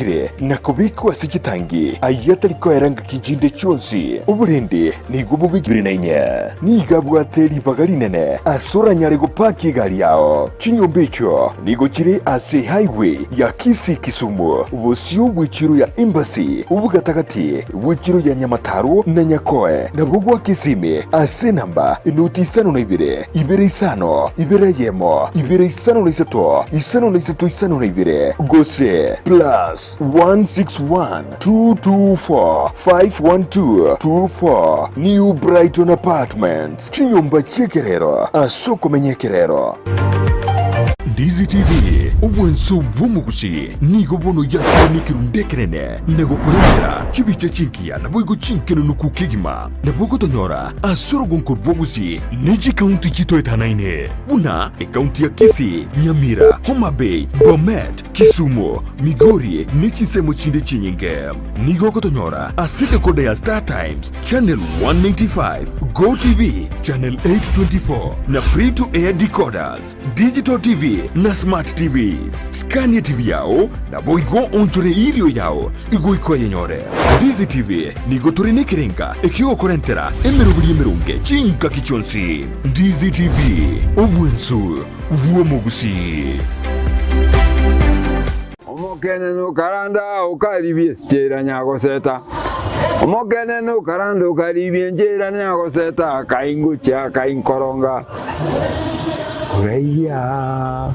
chire na kubikwa sikitangi ayatariko eranga kijinde chonsi uburende ni gububigire nanye ni gabwateri bagarinene asura nyare gupaki gari yao chinyombecho nigo chire ase highway ya Kisii Kisumu ubusio bw'ichiro ya embassy ubugatagati bw'ichiro ya Nyamataru na Nyakoe na bugwa Kisime ase namba inoti 52 250 253 gose plus 161 224 512 24 New Brighton Apartments Chinyumba Chekerero asoko menyekerero. Ndizi TV ubwenso bw'Omugusii nigo bono yakonikirundekerene nego kurengera chibicha chinkia na bwigo chinkeno nukukigima na bwigo tonyora asoro gonkor bw'Omugusii neji county chito etanaine buna county ya Kisii, Nyamira, Homa Bay, Bomet, Kisumu, Migori nechi semo chinde chinyinge nigo kotonyora asite kode ya Star Times channel 195 Go TV channel 824 na free to air decoders digital TV na smart TVs Scania TV yao na boigo onchore irio yao igoiko yenyore Ndizi TV nigo turine kirenga ekigo korentera emerubuli emerunge chinka kichonsi Ndizi TV obwensu bw'Omugusii. Omokene no karanda ukaribie stera nyago seta omokene no karanda ukaribie njera nyago seta kaingucha kainkoronga Reya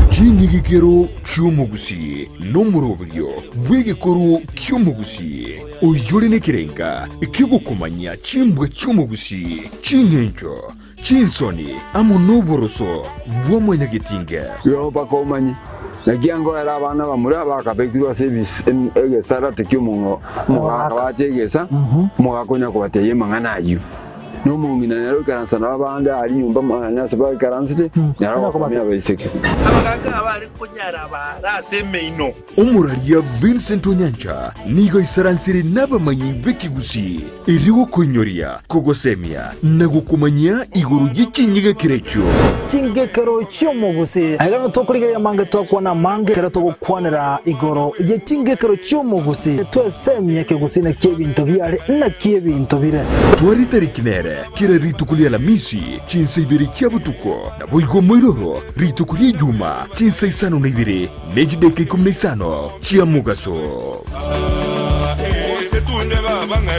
Ching'Igekero Chiomogusii n'omurobyo bw'Igekero Chiomogusii oyore nekirenga ikigukumanya chimbwa Chiomogusii chinyencho chinsoni amunoboroso bw'omwenyagetinge yoba komanyi nagiango era abana bamura bakabekirwa service egesara tekyomungo muga kabachegesa muga konya kubateye manganayu no mumina nero karansa nabanda ari nyumba manya saba karansite naro komya bayiseke abaganga abari kunyara baraseme ino umuralia Vincent Onyancha nigo isaransiri n'abamanyi b'Ekigusii iriwo kunyoria kugosemia na gukumanya iguru y'Ching'Igekero Ching'Igekero Chiomogusii agano tokurigeya mange tokwana mange kera togukwanira igoro ye Ching'Igekero Chiomogusii twesemye Kigusii na kibinto byare na kibinto bire twari tarikinere kira ritukulia la misi chinsa ibiri chabutuko na boigo moiroro ritukulia juma chinsa isano na ibiri nejideke kumna isano chia mugaso setunde babanga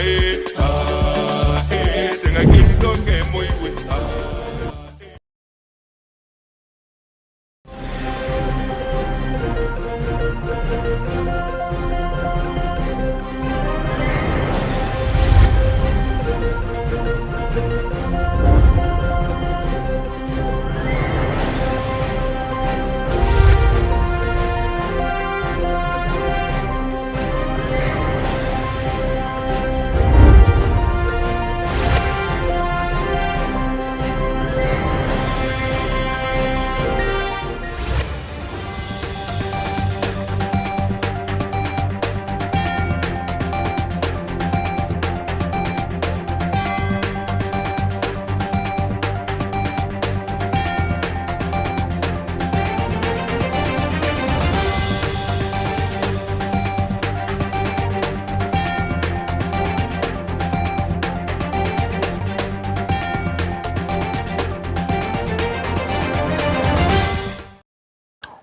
tenga kimitoke moiwe.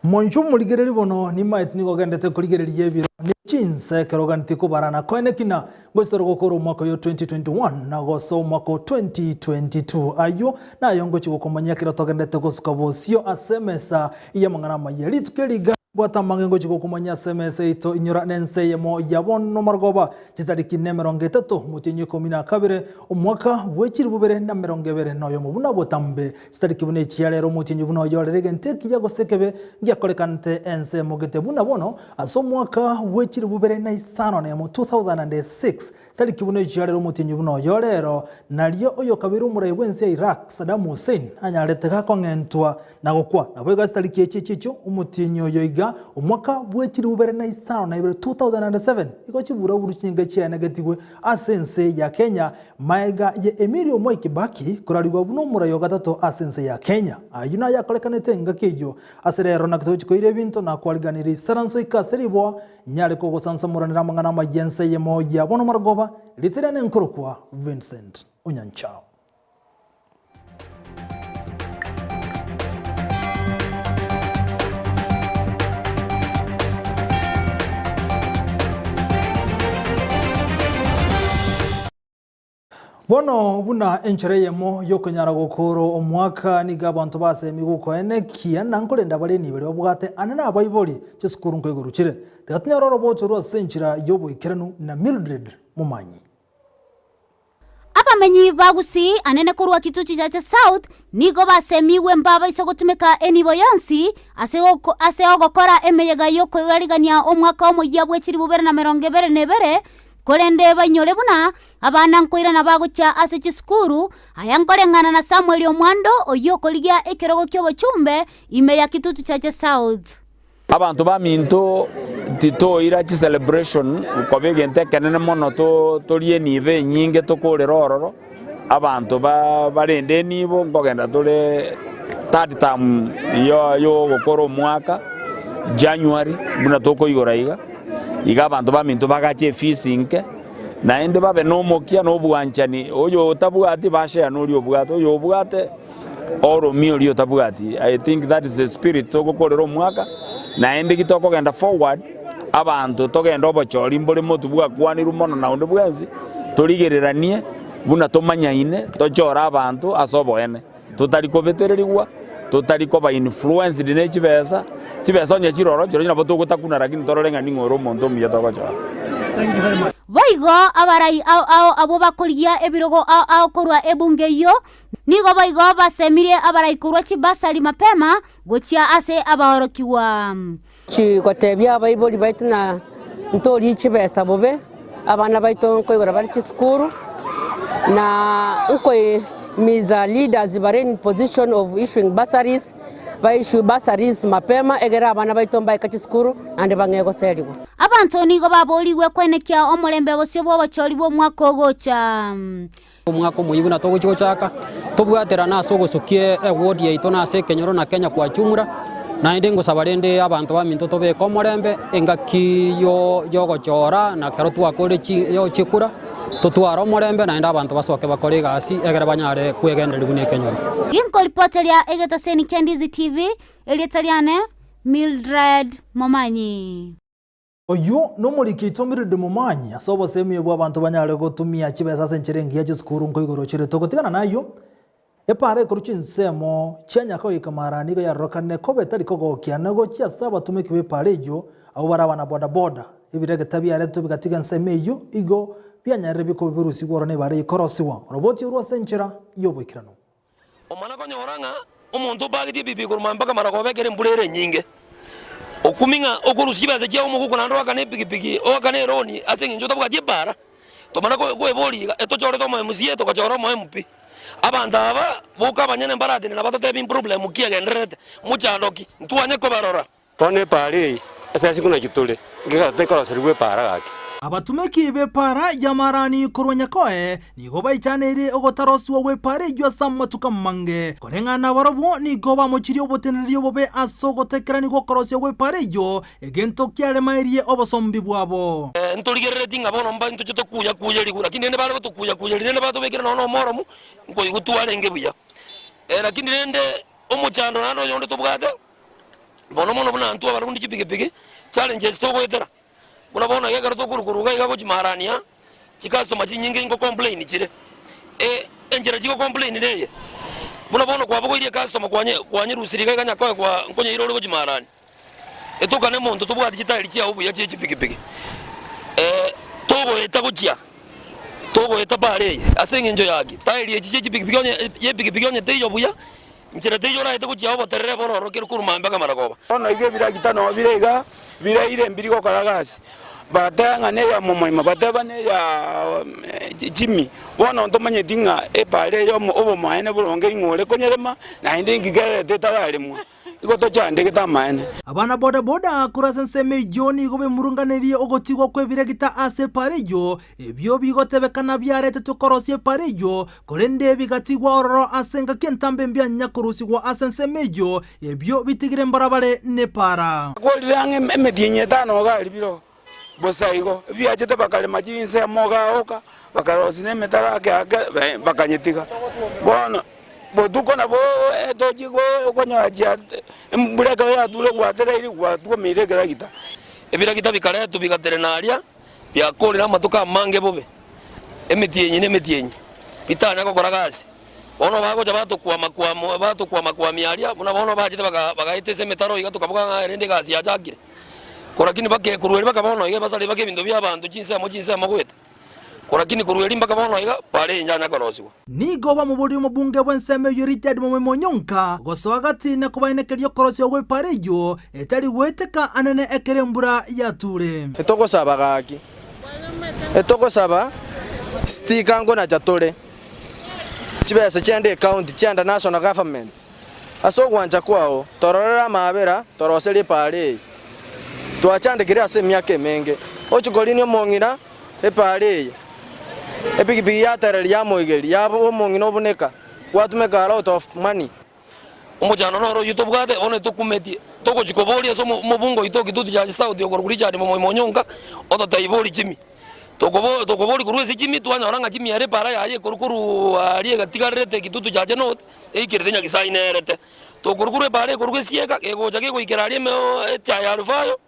Monchu muligereri bono ni maiti nigo gendete kurigereria ebiro ni chinse keroganti kubarana koine kina gwestoro gokoro mwaka yo 2021 na goso mwaka 2022 ayo na yongo chigukomanya kira togendete gosuka bosio asemesa iya mangana mayeri tukeliga bwata mangengo chigukomanya asemesa ito inyora nense yemo yabono margoba chitariki 30 mutinyi 12 umwaka wechiri bubere na 20 noyo mubuna botambe chitariki bune chialero mutinyi buno yorege nteki yagosekebe ngyakolekante ense mogete buna bono aso mwaka wechiri bubere na isano na 2006 tariki buno chialero mutinyi buno yorero nalyo oyo kabiru murai wense ya Iraq Saddam Hussein anyarete kakongentwa na gokwa nabwega tariki echichicho umutinyi oyo iga buya omwaka bwechiri bubere na isano na ibere 2007 iko chibura buruchinga chiane gatigwe asense ya Kenya maega ye Emilio Moi Kibaki kurarigwa buno murayo gatatu asense ya Kenya ayuna yakolekanete ngakeyo aserero na kitochi koire binto na kwaliganiri saranso ikaseribwa nyale ko gosansamuranira mangana majense ye moja bono margoba litirane nkorokwa Vincent Onyancha. Bono buna enchereyemo yokonyara gokoro omwaka niga abantu basemi gukoene kia nankolenda bale nibere obugate anana abayiboli chisukuru nkoigurukire tegatunya roro bochoro senchira yoboikeranu na Mildred Mumanyi. Abamenyi bagusi anene kurwa kituchi cha South nigo basemiwe mbaba isogotumeka enibo yonsi aseogokora emeyega yoko yarigania omwaka omuya bwechiri bubere na meronge bere nebere kolende banyole buna abana nkoira na bagocha ase chisukuru ayankolengana na Samuel Omwando oyokoligia ekerogo kyobochumbe ime ya kitutu cha South. Abantu baminto titoira chi celebration ukobegente kanene mono to lienibe nyinge tokorera ororo abantu barende nibo ngogenda tole third term yo gokora omwaka January buna toko igoraiga iga abantu baminto bagache fees inke na ende babe no mokia no bwanchani oyo tabugati bashe no lyo bwato oyo bwate oro mio lyo tabugati. I think that is the spirit to gokorera omwaka na ende kitoko genda forward abantu togenda obochori mbole motu bwa kwaniru mono na unde bwenzi toligereranie buna tomanyaine tochora abantu asoboene tutari kobetererigwa tutari koba influence dine chibesa onye chiroro chiro nyina boto gotakuna lakini tororenga ningoro monto muya togochora. Thank you very much. Boigo abarai abo bakoligia ebirogo korwa ebungeyo nigo boigo basemire abarai kurwa chibasali mapema gochia ase abahorokiwa chigotebya abayiboli baitu na ntori chibesa bobe abana baitu nkoigora bari chisukuru na nkoi miza leaders bare in position of issuing bursaries by issue bursaries mapema egera abana baitu mbaika chisukuru ande bangego serigo abantu nigo baboliwe kwenekia omulembe bosyo bwabachori bwo mwaka ogocha omwaka omuyibu na togo chaka tobwatera naso gosukie award yaito na ase kenyoro na Kenya kwa chumura na inde ngosabarende abantu baminto tobe komorembe engaki yo gochora na kero twakore yo chikura tutwara omorembe na inde abantu basoke bakore gasi egere banyare kwegendera bune kenyoro inko reporteria egetaseni Ndizi TV elietariane Mildred Mumanyi. Oyo no murikito Mildred Mumanyi asobo semi bwa abantu banyare gotumia chibesa sencherengi ya chisukuru nkoigoro chire togotigana nayo epare kuruchinsemo chenya ko ikamarani go yarokane ko betali kogokia nago chia saba tumeke bepare yo abo barabana boda boda ibirege tabia reto bigatiga nsemeyo igo byanyare biko birusi gorone bare ikorosiwa roboti urwa senchera yobikirano omana ko nyoranga omuntu bagiti bibi kuruma mpaka maragobe kere mbulere nyinge okuminga okurusi baze je omuguko na ndo akane pigipigi o akane roni asengi njota bwaje bara tomana ko eboli eto chore to mo musiye to choro mo MP abanda aba boka banyane mbarade na bato tebi problem kiagendrete muchadoki ntuanye ko barora tone pare asa sikuna kitule ngika tekora serwe para gaki abatumeki bepara yamarani korwanya koe nigo baichanere ogotaroswa wepare jwa samatuka mange kolengana barobo nigo bamochiri oboteneri obobe asogotekera nigo korosya wepare jo egento kyale mairie obosombi bwabo ntoligerere bono mba ntuchito kuya ligura lakini nene bale kuya nene bato bekira no moromu ngo igutwale ngebuya lakini nende omuchando nano yonde tobwate bono buna ntu abarundi kipigepige challenges togo etera unabona yega to kurukuruga yega kuchimarania chikasto machinyinge ingo complain chire enjera chiko complain neye unabona kwa bako ile customer kwanye rusirika kanya kwa nkonye iro kuchimarani etokane muntu tobwa digital chia ubu ya chipigipigi togo etakuchia togo etapare asenge njo yagi taili ya chipigipigi ye pigipigi onye teyo buya nchira teyo ra etakuchia oboterere bororo kiru kuruma mpaka maragoba ona ige biragitano birega biraire mbiri ko karagasi batanga ne ya momoima bataba ne ya Jimmy bona ntomanye dinga epale yo obo maene bulonge ingole konyerema na inde ngigere tetarale mu igoto chande kitamaene abana boda boda kurasa nseme joni gobe murunganirie ogotigwa kwebire gita ase parejo ebyo bigotebekana byarete tukorosie parejo korende bigatigwa ororo asenga kentambe mbya nyakurusigwa ase nsemejo ebyo bitigire mbarabare ne para kolirange emedienye tano gali biro bosaigo byachete bakale majinse moga oka bakarosine metarake bakanyetika bona boduko na bo edojigo konyaja mbuleka ya dule gwatera iri gwatwa miregera gita ebira gita bikare tubigaterenaria byakorera matuka mange bobe emitienye bitanya gukora gasi bono bagoja batukwama miaria muna bono bajite bagaitese metaro igatukabuka ngarende gasi yajakire korakini bake kurueri bakabono iga basale bake bintu by'abantu jinse amagwete korakini kurueri bakabono iga pare njana korosiwa nigo mu buri mu bunge bwenseme Richard Monyonka goswagati na kubanekerio korosio gwe parejo etari gweteka anene ekerembura yature etokosaba stikango na jatore chibese chende county chanda national government aso gwanja kwao tororera mabera toroseli pare twachande kire ase myake menge ochukolini omongira epare epigipigi yatareri ya moigeri yabo omongina obuneka watumeka a lot of money umujano noro yutobwate one tukumetie toko chikobolia so mubungo itoki tuti ya South yokoruguri chani Monyonka oto taiboli chimi tokoboli kuruzi chimi twanyoranga chimi yare para yaye kurukuru ali gatigarete kitutu chaje not eikirenya kisainerete tokurukure pare kuruge sieka egoja ke koikeralie me cha ya alfayo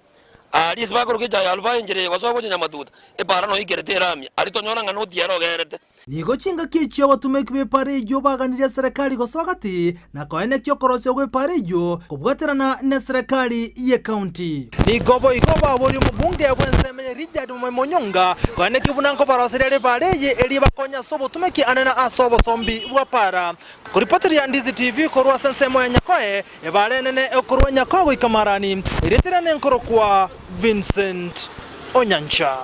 ali sibako ruge cha ya alfayo njere kwaso nyamatuta epara no ikirete ramya ali tonyoranga not yaro gerete Igo chinga kichio watumeki be parejo baganire serikali goswagati na koene kyo korosio gwe parejo kubwaterana ne serikali ye county igobo abori mu bunge bwenseme Richard Monyonka koene kibunanko barosere pareje eli bakonya sobo tumeki anana asobo sombi bwa para kuripoteri ya Ndizi TV korwa sensemo ya nyakoe ebale nene okorwa nyakoe ikamarani ireterane nkoro kwa Vincent Onyancha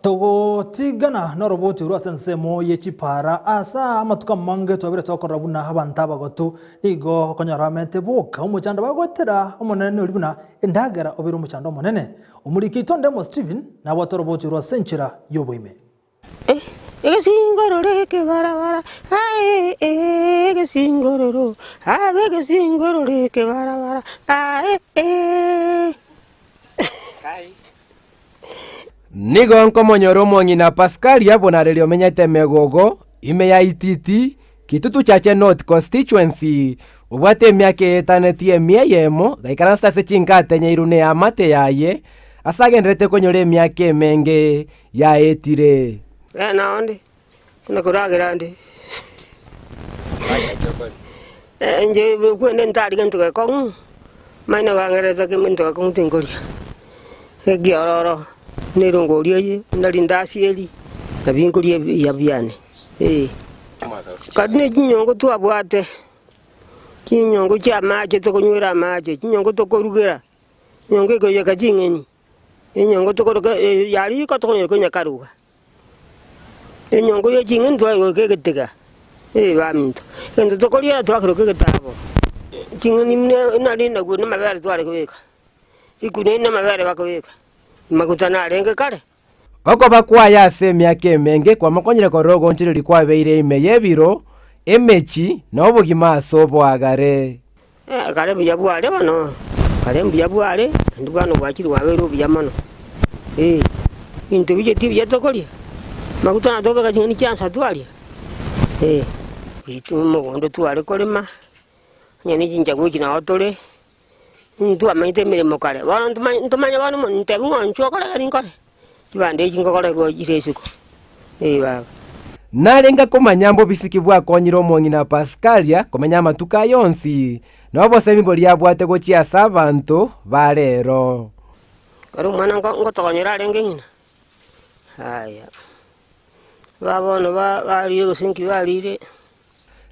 Togo tigana no roboti rwa sensemo yechipara asa amatuka mange twabire tokora buna abantaba gotu igo konyaramete buka umuchanda bagotera umunene uribuna endagara obiro umuchanda umunene umuriki ndemo Steven na boto roboti rwa senchira yoboime Egesingorore ke barabara ae egesingororo abe singorore ke barabara ae Nigo nkomonyoro mongina Pascal yabonarelio menyete megogo ime ya ititi kitutu chache North constituency ubwate myake etanetie mieyemo gaikaransta se chinkate nyeirune ya mate yaye asagendrete konyore myake menge ya etire naonde kuna kuragira ndi nje kwende ntari kentuke kong maina gangereza keminto kong tingolia egiororo nirungoria ye nalindasieli na bingoria ya byane kadne kinyongo twabwate kinyongo kya maje to kunywera maje kinyongo to korugera nyongo ko yeka jingeni nyongo to koroga yali ko to kunya karuga nyongo ye jingen to ro ke ketega baminto kendo to koria to akro ke ketabo jingeni nali na guna mabere twale kubeka ikune na mabere bakubeka makutana arenge kare oko bakwaya ase myake menge kwa makonyere korogo nchire likwabeire ime yebiro emechi no bugima asobwagare kare biyabwale bano kare biyabwale ndubano bwakiri wabero biyamano into bije tibi yatokolia makutana dobeka chini chansa twalia bitu mugondo twale kolema nyani jinja gukina otole ntu amaite mirimo kare bana ntumanya bana mo ntebu wancho kare rinkore kibande kingo kare ro iresiko baba narenga komanyambo bisiki bwa konyiro mongina Pascalia komanya matuka yonsi nobo semimbo lyabwate gochia sabantu barero kare mwana ngotokonyera renge nyina haya babona bari gusinki barire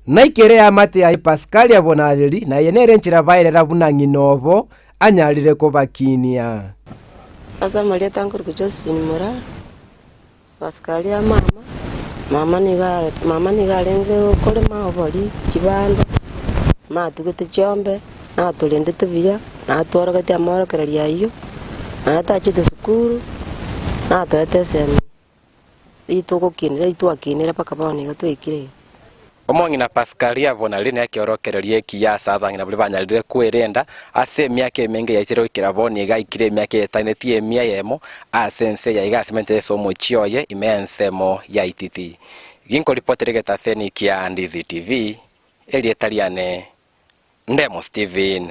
naikere ya mate ya Pascalia bonareri na yenere nchira bairera bunangi novo anyalire ko bakinia asa maria tankor ku Josephine Mora Pascalia mama ni ga renge kole ma obori chibando ma tugete chombe na tulindete biya na twaragate amara kararia iyo na tachite sukuru na twete semi itugukinira itwakinira paka bone gatwikire Omongi na Pascalia bona line akiorokererie kiasa abangi na bulibanyalire kwirenda ase miaka emenge yaitire kiraboni gaikire miaka etanetie mia yemo asense ya igasemente so mochioye imensemo ya ititi ginko reporterege taseni kia Ndizi TV Elietaliane Ndemo Steven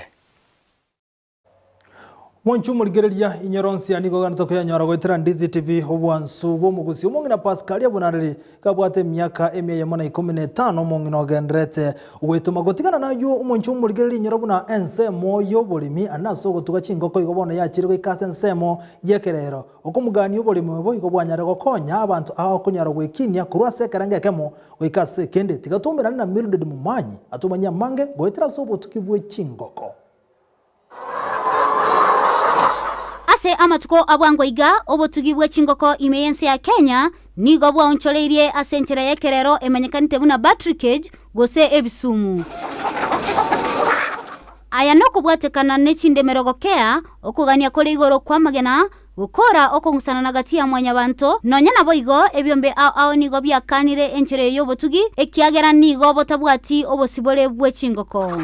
Mwanchu murigereria inyoronsi anigo ganto kwa nyora gwetera Ndizi TV obwansu bomugusi omongi na Pascalia bonariri kabwate myaka emye yamana 15 omongi no gendrete gwetuma gotigana nayo mwanchu murigereria nyora buna ensemo yo bolimi anaso gotuga chingoko igobona yakirwe ikase ensemo yekerero okumugani obolimi bo igobwanyara gokonya abantu aho kunyara gwekinia kurwa sekaranga kemo wikase kende tigatumbira na Mildred Mumanyi atumanya mange gwetera sobo tukibwe chingoko ase amatuko abwangoiga obotugibwe chingoko imeyense ya Kenya nigo bwoncholeirie asentera yekerero emanyekanite buna battery cage gose ebisumu aya no kubwatekana n'ekindemerogo kea okugania kole igoro kwa magena gukora okongusana na gati ya mwanya banto nonya nabo igo ebyombe ao nigo byakanire enchere yobotugi ekiagera nigo botabwati obosibole bwe chingoko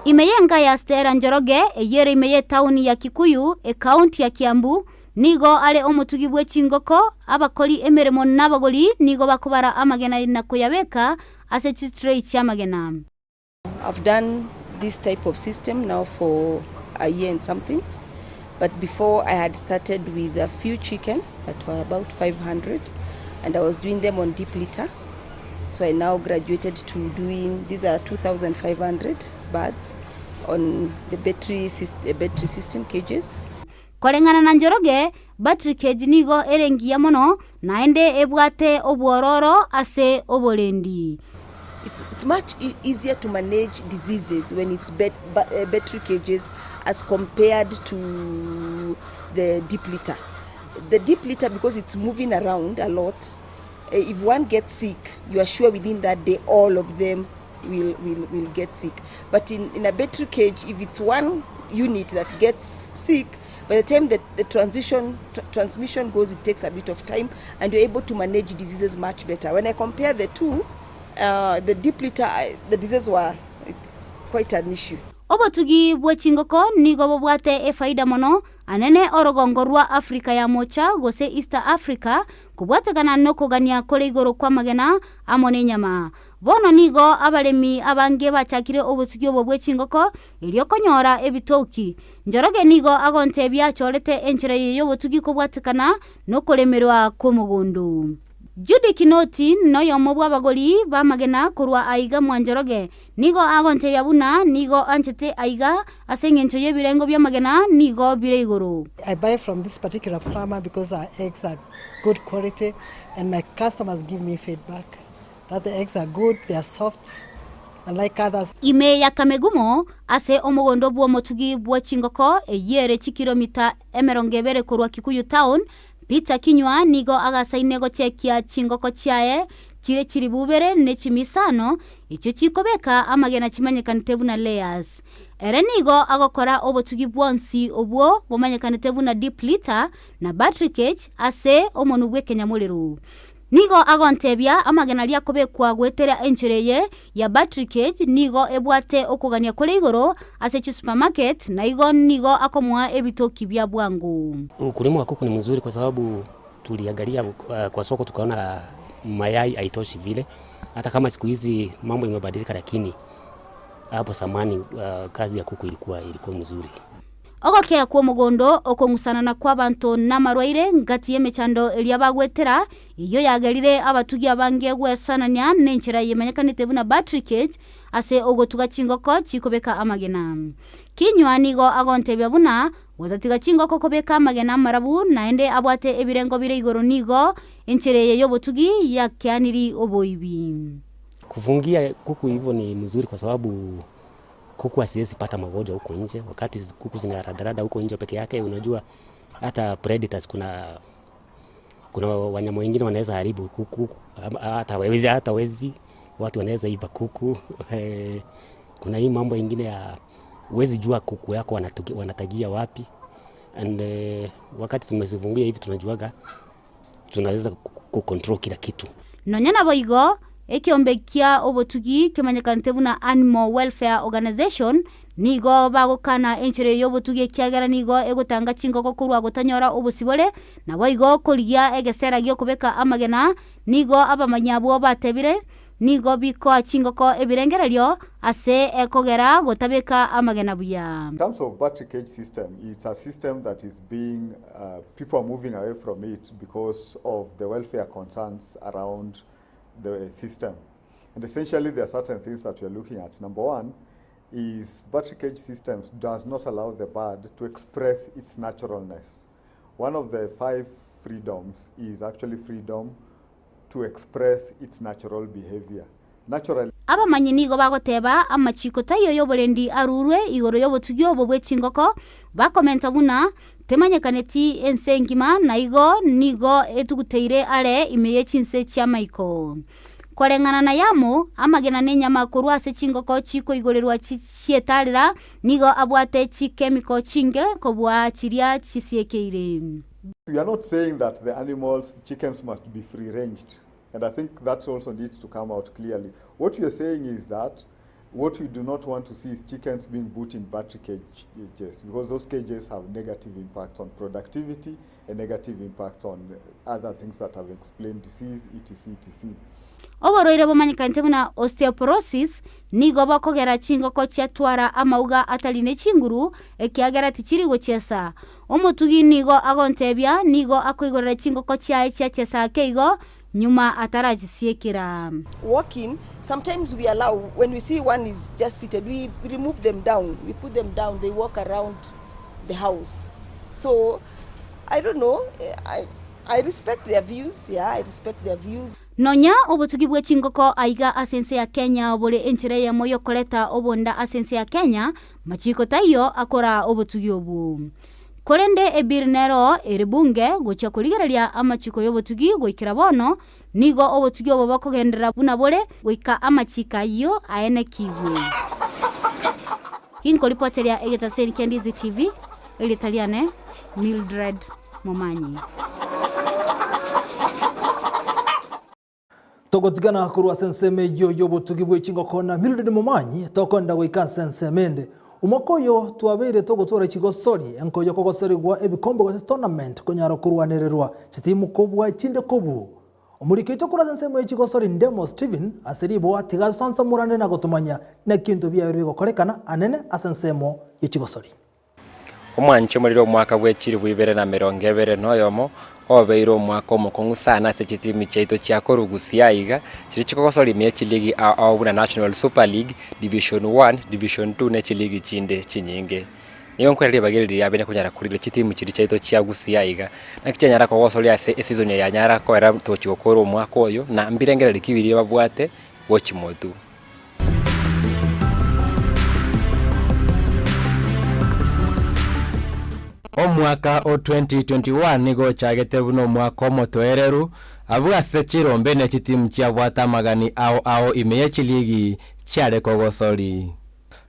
Imeyenga ya Stera Njoroge eyere imeye tauni ya Kikuyu county ya Kiambu nigo ale omutugibwe chingoko abakoli emeremo nabagoli nigo bakubara amagena na kuyabeka ase chitrei chamagena. I've done this type of system now for a year and something, but before I had started with a few chicken that were about 500 and I was doing them on deep litter. So I now graduated to doing, these are 2,500 birds on the battery system cages. Kolengana na Njoroge, battery cage nigo erengia mono naende ebwate obwororo ase obolendi. It's much easier to manage diseases when it's battery cages as compared to the deep litter. The deep litter, because it's moving around a lot, if one gets sick, you are sure within that day all of them will get sick. But in a battery cage, if it's one unit that gets sick, by the time that the transmission goes, it takes a bit of time, and you're able to manage diseases much better. When I compare the two, the deep litter, the diseases were quite an issue. Obotugi bwe chingoko nigo bobwate efaida mono anene orogongorwa Afrika ya mocha gose East Africa kubwategana no kugania kole igoro kwa magena amone nyama bono nigo abalemi abange bachakire obotugi obwo bwe chingoko iliyo konyora ebitoki Njoroge nigo agonte byachorete enchire yobotugi kubwatekana no kolemerwa komugondo Judy Kinoti noyo mobwa abagoli bamagena kurwa aiga Mwanjoroge nigo agonte yabuna nigo anchete aiga asengencho yebirengo byamagena nigo bireigoro. I buy from this particular farmer because our eggs are good quality and my customers give me feedback that the eggs are good, they are soft and like others. Ime ya Kamegumo ase omogondo bwo motugi bwo chingoko eyere chikilomita emerongebere kurwa Kikuyu town Peter Kinywa nigo agasainego chekia chingoko chiae chire chiri bubere nechimisano icho chikobeka amagena chimanyekanite buna layers ere nigo agokora obotugi bwonsi obwo bomanyekanite buna deep litter na battery cage ase omonubwe Kenyamuliru nigo agontebya amagena lia kobekwa gwetera enchireye ya battery cage nigo ebwate okugania kole igoro ase chi supermarket na igo nigo akomwa ebitoki bya bwangu. Ukulima wa kuku ni mzuri kwa sababu tuliangalia kwa soko tukaona mayai haitoshi vile hata kama siku hizi mambo imebadilika lakini hapo zamani kazi ya kuku ilikuwa mzuri. Ogokea kwa mugondo okongusana na kwa bantu na marwaire ngati yemechando eliabagwetera iyo yagarire abatugi abange gwesananya nenchira yemanyakanite buna battery cage ase ogotuga chingoko chikobeka amagena. Kinywa nigo agontebya buna wazatiga chingoko kobeka amagena marabu naende abwate ebirengo bire igoro nigo enchire yobotugi yakianiri oboibi. Kufungia kuku hivyo ni mzuri kwa sababu kuku asiwezi pata magonjwa huko nje wakati kuku zinaradada huko nje peke yake unajua hata predators kuna wanyama wengine wanaweza haribu kuku hata wezi watu wanaweza iba kuku. Kuna hii mambo ingine ya uwezi jua kuku yako wanatagia wapi. And wakati tumezifungia hivi tunajuaga tunaweza kucontrol kila kitu. Nonyana boigo ekiombekia obotugi kemanyakanite buna Animal Welfare Organization nigo bagokana enchere yobotugi kiagera nigo egotanga chingoko kurwa gotanyora obosibore na boigo korigia egesera gyo kubeka amagena nigo abamanyabo batebire nigo biko chingoko ebirengereryo ase ekogera gotabeka amagena buya. In terms of battery cage system, it's a system that is being people are moving away from it because of the welfare concerns around the system. And essentially there are certain things that we are looking at. Number one is battery cage systems does not allow the bird to express its naturalness. One of the 5 freedoms is actually freedom to express its natural behavior. Naturally. Abamanyi nigo bagoteba amachiko tayo yoborendi arurwe igoro yobotugi obobwe chingoko bakomenta buna temanyakaneti ensengima na igo nigo etuguteire ale imeye chinse cha maiko korengana na yamo amagena nenyama kurwa ase chingoko chiko igorerwa chietarira nigo abwate chikemiko chinge kobwa chiria chisiekeire. We are not saying that the animals, chickens must be free ranged. And I think that also needs to come out clearly. What we are saying is that what we do not want to see is chickens being put in battery cages, because those cages have negative impacts on productivity and negative impact on other things that I've explained, disease, etc. Oboroire bomanyikante buna osteoporosis nigo bakogera chingoko cyatwara amauga ataline chinguru ekiagera tichiri gochesa omutugi nigo agontebya nigo akwigorera chingoko cyae cyachesa keigo nyuma atarajisiekera. Walking, sometimes we allow, when we see one is just seated, we remove them down, we put them down, they walk around the house. So I don't know, I respect their views, yeah, I respect their views. Nonya obutugi bwe chingoko aiga asense ya Kenya obole enchire ya moyo koleta obonda asense ya Kenya machiko tayo akora obutugi obu. Korende ebirnero eribunge gocha kurigereria amachiko yobutugi goikira bono nigo obutugi obo bakogendera buna bole goika amachika yo aene kiwe. Kinko ripoteria egetaseni Ndizi TV elitaliane Mildred Momanyi. Togotigana kurwa senseme yo botugi bwe chingoko na Mildred Momanyi tokonda goika sensemende. Umokoyo tuabere togotora chigosori enkoyo kogosori gwa ebikombe gwa tournament konyaro kurwanererwa chitimu kobwa chinde kobu. Omurikito kura senseme chigosori Ndemo Steven aseribo atiga sonsa murane na gotumanya na kintu bya biri gokorekana anene asensemo yechigosori. Omwancho muliro mwaka bwechiri bwibere na 20 noyomo obeiro mwaka omukongu sana se chitimi chaito cha Korugusiaiga chiri chikogosori mechi ligi au National Super League Division 1 Division 2 ne chiligi chinde chinyinge niyo nkwere bagirira yabene kunyara kurire chitimu chiri chaito cha Gusiaiga na kichanyara kogosori ase season ya nyara ko era tochi okoro mwaka oyo na mbirengera likibiri babwate wochimotu. Omwaka o 2021 nigo chagete buno mwaka omotoereru abuga sechirombe ne chitimu chia bwata magani ao imeye chiligi chiare kogosori.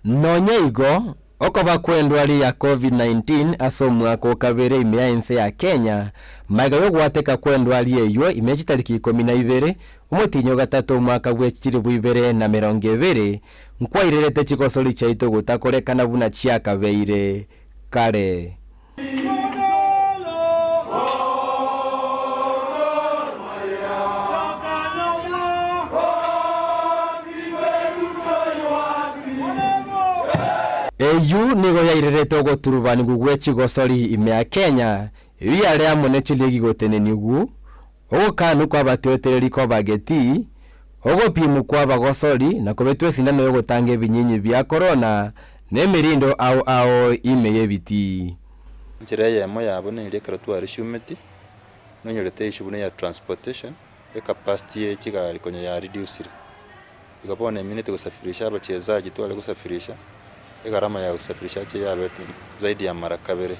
Nonye igo okoba kwendwali ya COVID-19 aso mwaka okabere imea ense ya Kenya maiga yogwateka kwendwali eyo imechi tariki 12 umutinyo gatatu mwaka bwechiri bwibere na 20 nkwairerete chikosori chaito gutakorekana buna chiaka beire kare. Eyu nigo yairerete goturubani gugwe chigosori imea Kenya yale amone chiligi goteneni gu ogokanu kwa batwetereri ko bageti ogopimu kwa bagosori na kobetwe sindano yo gotange binyinyi bya corona nemirindo ao imeye biti njire yemo yabone ile karotwari shumeti nonyerete ishubune ya transportation e capacity ye kigali konye ya reduce igabone minute gusafirisha abachezaji twale gusafirisha gharama ya usafirisha yabete zaidi ya mara kabere.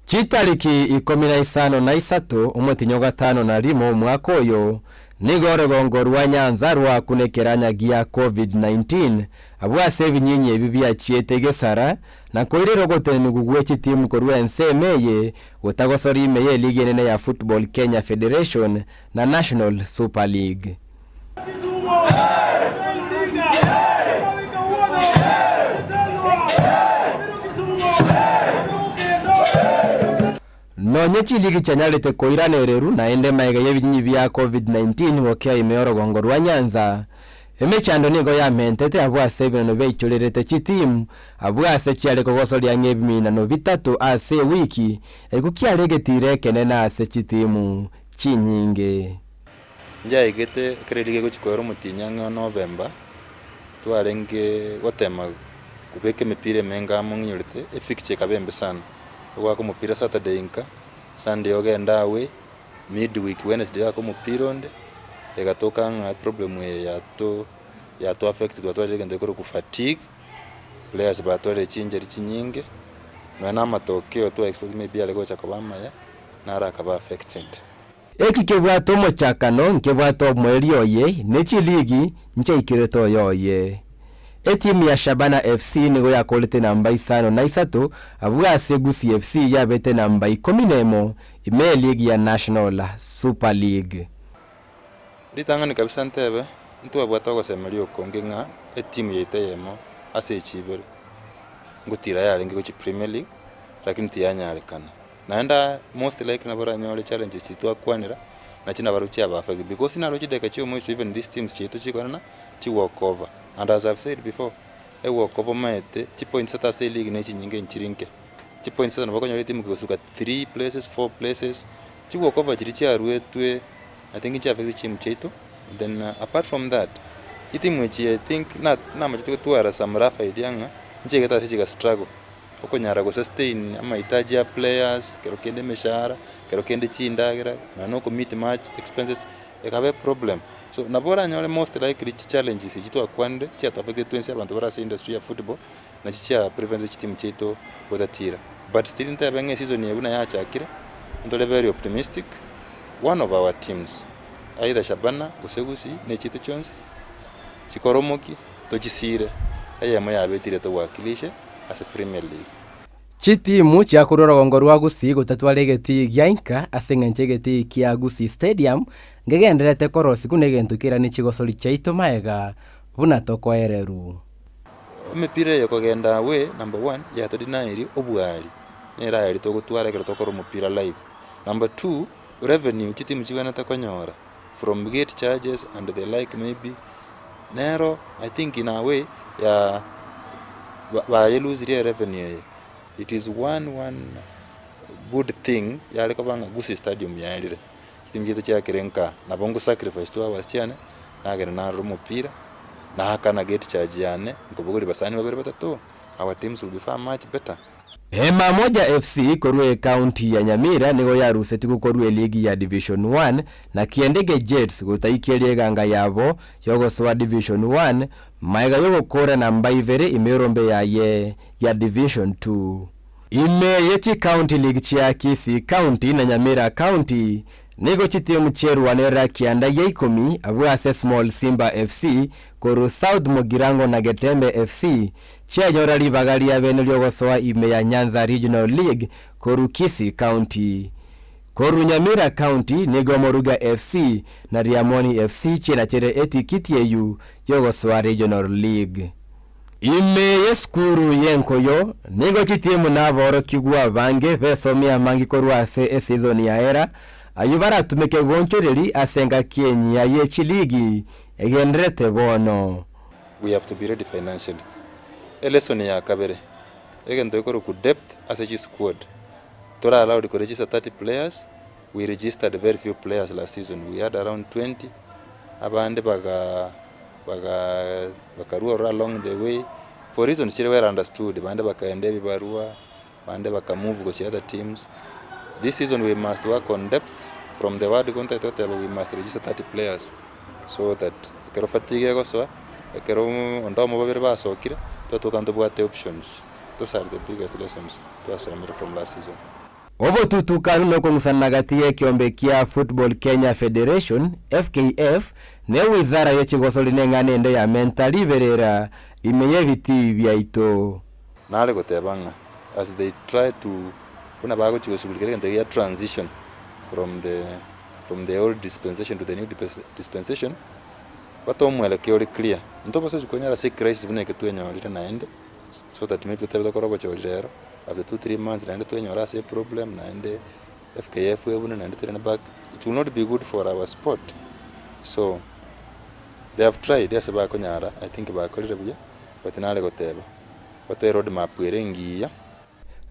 Chitariki 13 umutinyo gatano na limo mwaka oyo nigo rugongo rwa Nyanza rwa kunekeranyagia COVID-19 abwase binyinyi ebibia chiete gesara na koirero gotenu gugwechi timu korwa ensemeye utagosori imeye ligi nene ya Football Kenya Federation na National Super League. Nonyechi ligi chanyalete koiranereru na ende maega yebinyinyi bya COVID-19 wokea imeoro gongo rwa Nyanza. Emechando nigo ya mentete abwase binano beichorerete chitimu abwase chiale kogosoria ngebimina bitatu ase wiki ekukiaregetire kenena ase chitimu chinyinge. Njaigete kererige guchikwera mutinyanga November twarenge gotema kubeke mipire menga munyorete efixture kabembe sana wako mupira Saturday inka Sunday ogenda awe midweek Wednesday wako mupira onde egatoka nga problem ya to affect twatwale gende ko fatigue players batwale chinjeri chinyinge na matokeo to expect maybe ale gocha kabamaya nara akaba affected. Eki kebwato mochakano nkebwato mweri oye nechi ligi nchaikireto yoye. Etimu ya Shabana FC nigo yakolete namba 5 abwase Gusii FC yabete namba 11 ime ligi ya National Super League. Litanga ni kabisa ntebe ntu abwata gosemeri okonge nga etimu yiteyemo ase chibere ngutira yale ngi Premier League lakini tiyanyarekana naenda most like na bara nyole challenge chitwa kwanira na china baruchi aba affect because na rochi deka chio moiso even these teams chitu chikwana chi walk over and as I've said before e walk over maete chi points ata se league na chi nyinge nchirinke chi points ata nabako nyole team kusuka 3 places 4 places chi walk over chirichi aruetwe I think chi affect team chetu then apart from that team which I think na machitu tuara samrafa idianga nchigeta sichiga struggle okonyara go sustain ama itaji ya players kero kende meshara kero kende chindagira na no commit match expenses ekabe problem so nabora nyole most likely challenges chitu akwande chi atafect 20 abantu bara se industry ya football na chi ya prevent team chetu bodatira but still ntabenge season yebuna ya chakira ndo very optimistic one of our teams either Shabana Gusii ne chitu chons chikoromoki tochisire ayemo yabetire to wakilishe as a Premier League. Chitimu chia kurora gongo rwa Gusii gutatwaregeti gyainka asengenchegeti kia Gusii Stadium ngegenderete korosi kunegentukira ni chigosori chaito maega buna tokoereru. Omepire yokogenda we number 1 ya todinairi obwali nera yali to gutwara kero tokoro mupira live. Number 2 revenue chitimu chigana takonyora from gate charges and the like maybe nero I think in a way ya ba lose revenue. It is one good thing yale kabanga Gusii Stadium yalire timjeto cha kirenka na bongo sacrifice to abasiane na gere na rumupira na hakana gate charge yane ngobuguri basani babere batatu our teams will be far much better. Hema moja FC korwe county ya Nyamira nigo yaruseti gukorwe ligi ya Division 1 na Kiendege Jets gutaikerie ganga yabo yogoswa Division 1 maiga yogokora namba 2 imerombe ya Division 2. Ime yechi county league chia Kisii County na Nyamira County nigo chitimu cheru wanera kianda ya 10 abwase Small Simba FC koru South Mugirango na Getembe FC chia nyora libagari ya bene lyogosoa ime ya Nyanza Regional League koru Kisii County. Koru Nyamira County nigo Moruga FC na Riamoni FC chena chere etikiti yeyu yogosoa Regional League. Ime yeskuru yenkoyo nigo chitimu naboro kigwa bange besomia mangi koru ase season ya era ayubara tumeke gonchoreri asenga kienyi ya yechi ligi egendrete bono. We have to be ready financially. Lesson ya kabere egendo ikoro ku depth as a squad tora allowed to register 30 players. We registered very few players last season. We had around 20 abande bakarua along the way for reasons chile were understood bande bakaende bibarua bande bakamove go to other teams. This season we must work on depth from the word contact total. We must register 30 players so that kero fatigue goso kero ondomo babere basokira to kanto bwate options. Those are the biggest lessons to us from last season. obotutukanu no kung'usanagatie kiombe kia Football Kenya Federation FKF ne wizara y'ekigosori n'eng'anende ya mentali berera imenye biti byaito nale gotebanga as they try to kuna bago chigosulikere ndegia transition from the old dispensation to the new dispensation bato mwelekeo ri clear ntoba se konyara se crisis bune ketwenyorire naende so that maybe tebe korobo chorero after 2-3 months naende twenyora se problem naende FKF webune naende tena back it will not be good for our sport. So they have tried yes ba konyara I think ba kolire buya but nale goteba bato road map erengiya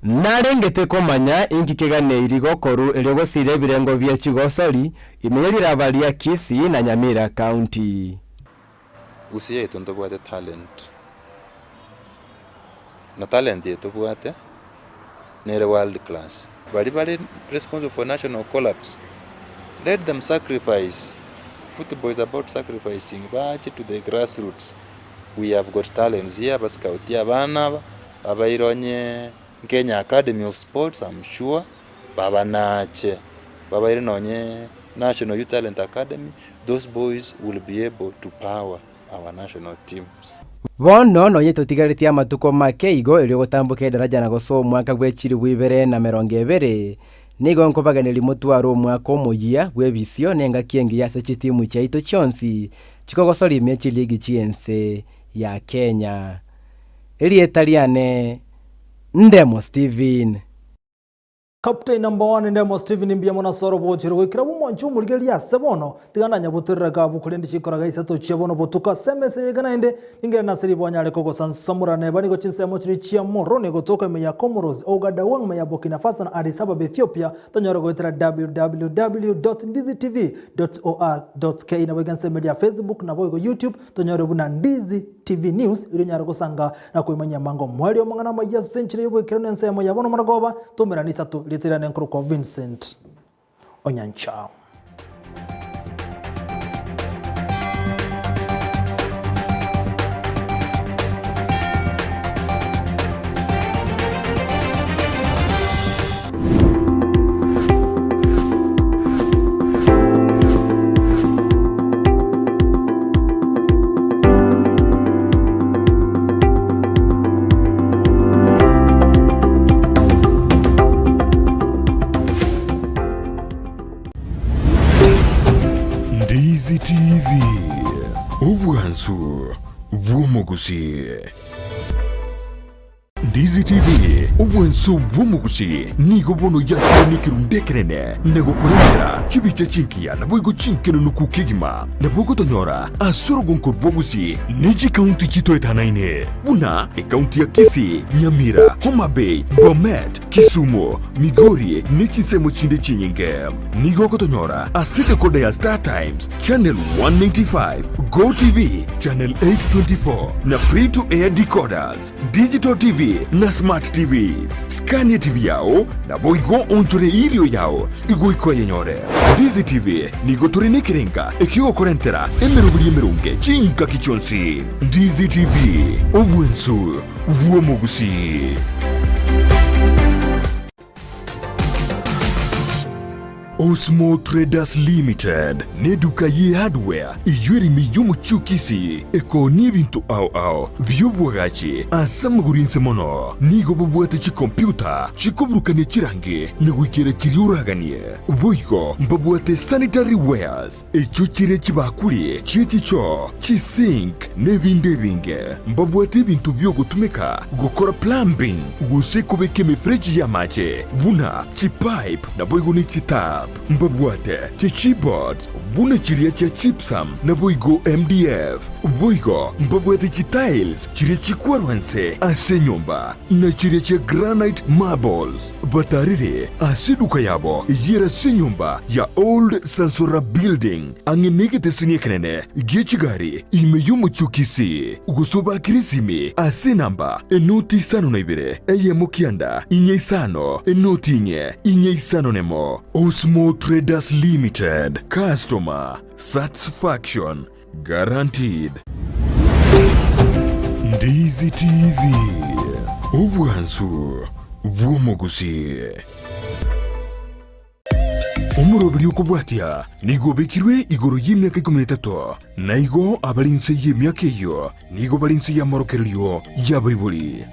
narengete komanya inkikegane irigokoru eryogosire birengo bya kigosori imenyerira balia Kisii na Nyamira County usiye itondo gwate talent na talent yetu gwate nere world class bari responsible for national collapse. Let them sacrifice. Football is about sacrificing back to the grassroots. We have got talents here baskautia bana abaironye Kenya Academy of Sports, I'm sure babanache babaironye National Youth Talent Academy. Those boys will be able to power our national team. Bono no yeto tigaritia matuko makeigo iri gutambuka daraja na goso mwaka gwechiri wibere na 20 nigo nkobaganira mutwaro mwaka omugia gwebisio nenga kiengi yase chitimu chaito chonsi chikogosori mechi ligi chiense ya Kenya eri etaliane Ndemo Steven Captain number 1 Ndemo Steven mbia mona soro bochiro gwikira bumonchu murigeri ya sebono tigana nyabutirira gabu kulendi chikoraga isato chebono botuka semese gana ende ingera nasiri bonyale kogo sansamura ne bani go chinse mochiri chia moro ne gotoka meya Comoros ogada wang meya Burkina Faso na Addis Ababa Ethiopia tonyoro gwitira www.ndizitv.or.ke na weganse media Facebook na boy go YouTube tonyoro buna Ndizi TV News iri nyaro gusanga na kuimanya mango mwali omangana maya century yobwikira nense moya bono maragoba tomera ni sato litirane nkuru kwa Vincent Onyancha. Ndizi TV Ubwansu Chiomogusii. Ndizi TV Ubwansu Chiomogusii nigo bono yakire nikirundekerene nego kurentera chibiche chinkia na boigo chinkeno nukukigima na bogo tonyora asoro gonkor bogusi niji county chito etanaine buna county ya Kisii, Nyamira, Homa Bay, Bomet, Kisumu, Migori nichi semo chinde chinyinge nigo kotonyora aside kode ya Star Times channel 195 Go TV channel 824 na free to air decoders digital TV na smart TVs Scania TV yao na boigo onchore irio yao igo ikoye nyore Ndizi TV nigo turine kirenga ekigo korentera emerunge chinka kichonsi Ndizi TV Ubwansu Chiomogusii. Osmo Traders Limited neduka ye hardware iyuri miyumu chukisi eko nibintu au byobwagachi asamugurinse mono nigo bubwate chi computer chikobrukane chirange negwikere chiriuraganie boigo mbabwate sanitary wares echuchire chibakuli chichicho chisink nebindebinge mbabwate bintu byo gutumika gukora plumbing gusekobeke mefreji ya mache buna chipipe na boigo ni chita mbabwate keyboards buna chiria cha chipsam na boigo MDF boigo mbabwate tiles chiria chikwarwanse ase nyomba na chiria cha granite marbles batarire asiduka yabo yera senyomba ya old Sansora building angenegete sinyekenene gechigari imeyumu chukisi gusoba kirisimi ase namba enoti sano na ibere mukianda inye sano enoti inye sano nemo Osmo Traders Limited. Customer satisfaction guaranteed. Ndizi TV Ubwansu Chiomogusii. omuroberi okobwatia nigo bekirwe igoro y'emyaka 13 na igo abalinse y'emyaka eyo nigo balinse y'amorokererio y'abaibuli.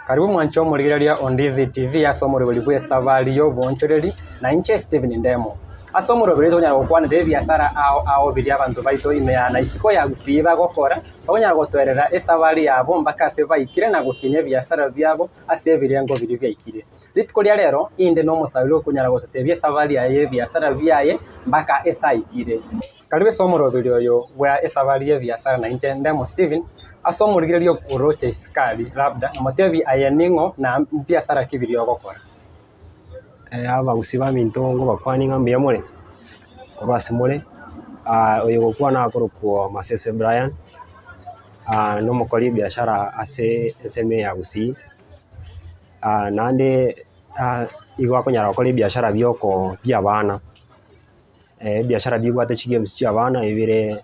Karibu mwancho murigereria on Ndizi TV asomoroberi bwe savalio bonchoreri na inche Steven Ndemo. Asomoroberi tonya gukwana de biashara ao biri abantu baito imeana isiko ya gusiba gokora tonya gotwerera esavali yabo mbaka se bayikire na gukinye biashara byabo ase birengo biri byikire. Litkoria rero inde no musabiro kunyara gotete savali yaye biashara byaye mbaka esaikire. Karibu somoroberi oyo bwa esavali ya biashara na inche Ndemo Steven asomurigererio kuroche iskali labda amotevi ayeningo na biashara kibiri ogokora. Aba gusiba mintongo bakwani ngambia more korwasi more oyo gokwa na koroko Masese Brian no mukori biashara ase SME ya Gusii nande igwa konyara gukora biashara byoko byabana biashara bigwate chigames cyabana ibire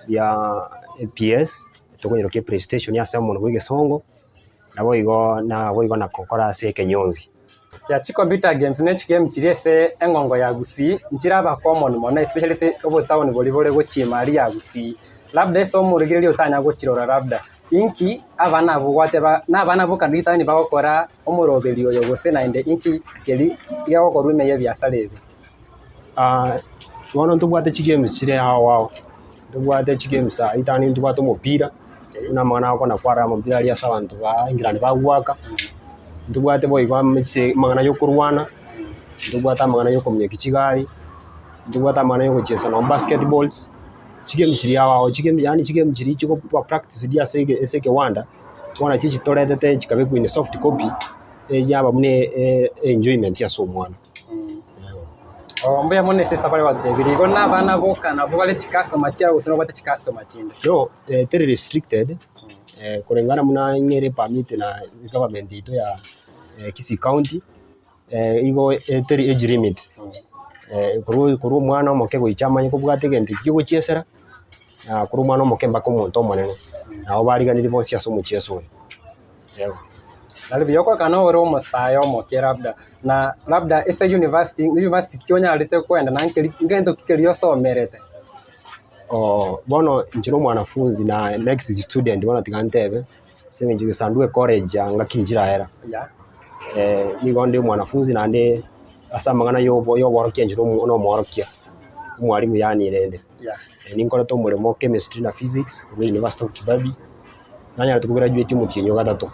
bya PS tukonyero ke PlayStation ya Simon Bwigesongo nabo igo na kokora ase Kenyonzi ya chi computer games ne game chirese engongo ya Gusii nchira ba common mona especially se obo town volleyball go chimari ya Gusii labda so murigererio tanya go chirora labda inki abana bugwate ba na abana bukandita ni bagokora omoroberio yo gose na inde inki keli ya gokorwa ime biashara ebe wono tubwate chi games chire hawo tubwate chi games itani tubwate mupira na mwana wako na kwara mupira ya sabantu ba ingirani ba gwaka tubwate boy kwa mangana yo kurwana tubwata mangana yo komye kichigai tubwata mangana yo chesa no basketballs chigem chiri yawo chigem yani chigem chiri chiko practice dia sege wanda twana chichi toretete chikabe ku soft copy yaba mune enjoyment ya so mwana mbe mone se sapale wate birigo na bana boka na bwale chi customer cha usino bate chi customer chinda yo very restricted kulingana muna ngere permit na government ito ya Kisii County igo eteri age limit kuru mwana omoke goichamanye kubwate genti kigo chiesera kuru mwana omoke mbako monto monene nao bariganiri bo cia somo chieso yego nali byoko kana oro musayo omoke labda esa university kyonya alite kwenda na ngento kikerio somerete bono njiro mwanafunzi na next student bono tigantebe singe njige sandue college anga kinjira era nigo ndi mwanafunzi na ndi asamangana yo borokia njiro no mworokia mwalimu yani irende ninkoreto murimo chemistry na physics ku University of Kibabi nanya tukugraduate mu kinyo gatatu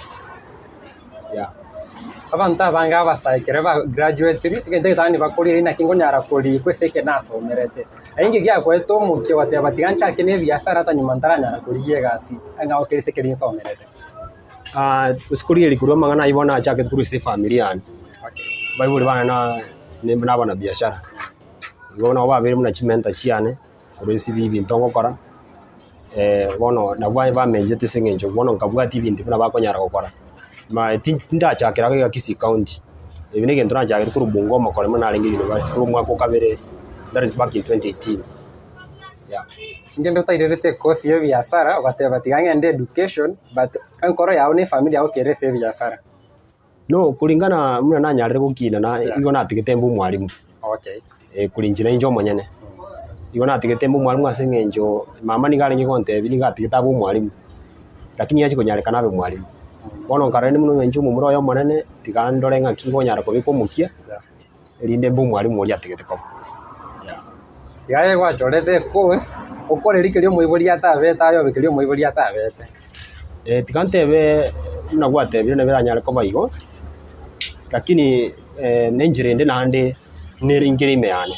abantu abanga basaikire ba graduate ngende tani bakorire na kingo nyara kuri kweseke naso merete aingi gya kweto mukye wate batigancha kene biashara tani mantara nyara kuri yegasi anga okerese kelin so merete usikuri likurwa mangana ibona chake kuri se familia bible bana na bana biashara ibona ba bere muna chimenta chiane kuri sibi bintongo kora bono na ba menje tisengenjo bono ngabwa TV ndi bana bakonyara gukora ma tinda chakira ga Kisii County ibine gento na chakira kuri Bungoma kora mana alengi university kuri mwako kabere that is back in 2018 ngendo tairete course ya biashara wate batiganya ndi education but enkoro yao ni familia yao kerese biashara no kulingana muna nanyarire gukina na igo natigete mbu mwalimu kulinjira injo monyene igo natigete mbu mwalimu asengenjo mama ni gale ngigonte bini gatigeta bu mwalimu lakini yachi konyareka nabe mwalimu bono karene muno ngenjo mumuro yo monene tigandore nga kingo nyara ko bikomukia rinde mbu mwalimu oli atigete ko yaye gwachorete course okoreri kelio moibori atabeta yo bekelio moibori atabete tigantebe na gwatebire ne beranyare ko baigo lakini nenjirende nande neringire meane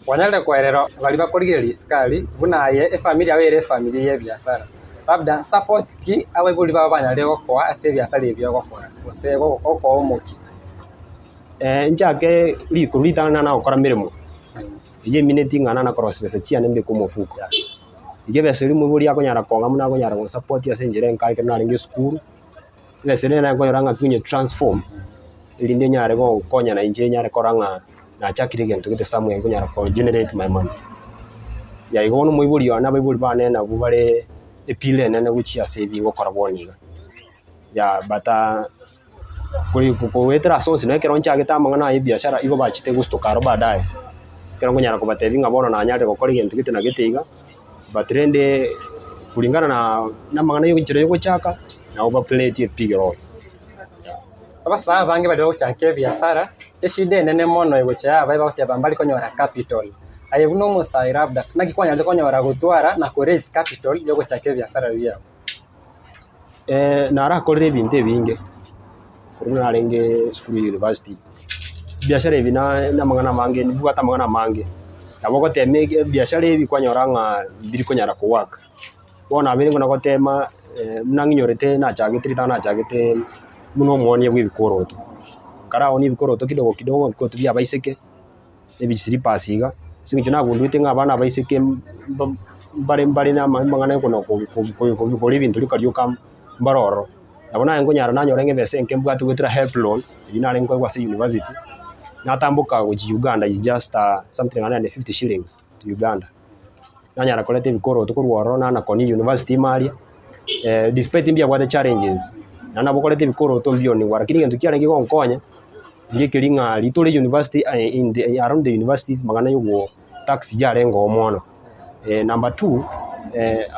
wanyale kwerero bali bakorigere iskali bunaye familia were familia ya biashara labda support ki awe buli baba banyale gokwa ase biashara ebyo gokora ose goko omoki njake likurita na okora mirimo ije minute ngana na cross pesa chiane mbe ko mufuko ije beseri mu buri akonyara konga muna akonyara go support ya senjire nkai kana ringi school beseri na akonyara kunye transform ilinde nyare go konya na inje nyare koranga na chakiri gento kite samwe akonyara ko generate my money ya igono moiburi ona baiburi bane na bubare epile nene guchia saving gukora boniga ya bata kuri kuwetera sosi no ekero nchage tamangana ya biashara igo bachite gusto karo baadaye kero ngonyara kubatevinga bono na nyare gukora igintu gite na gitiga batrende kulingana na mangana yo nchire yo guchaka na oba plate epige roy abasa bange bali guchaka biashara eshide nene mono egocha aba bakuteba mbali konyora capital ayebuno musaira labda nakikwanya ndiko konyora gutwara na ku raise capital yo guchaka biashara bya nara korre ebintu ebinge kuruna arenge school university biashara ebi na mangana mange ni bugata mangana mange abo goteme biashara ebi kwanyoranga biri konyara kuwaka bona abiri ngona gotema mnanginyorete na chagitri tana chagite muno mwonie bwibikoroto kara oni bikoroto kidogo kidogo bikoto bya baiseke ebisiri pasiga singicho nagunduite ngabana baiseke bare na mangana kono ko libintu likaryoka mbaroro abona ngonyara nanyorenge besenke mbwatu gwetira help loan inare ngo kwase university natambuka ku Uganda is just something around 50 shillings to Uganda nanyara kolete bikoro tukurworo na koni university mali despite mbia the challenges na bokolete bikoro to mbioni warakiri ngentu kiarenge gonkonya ngikiringa litole university in the around the universities magana yugo tax yarengo omono number 2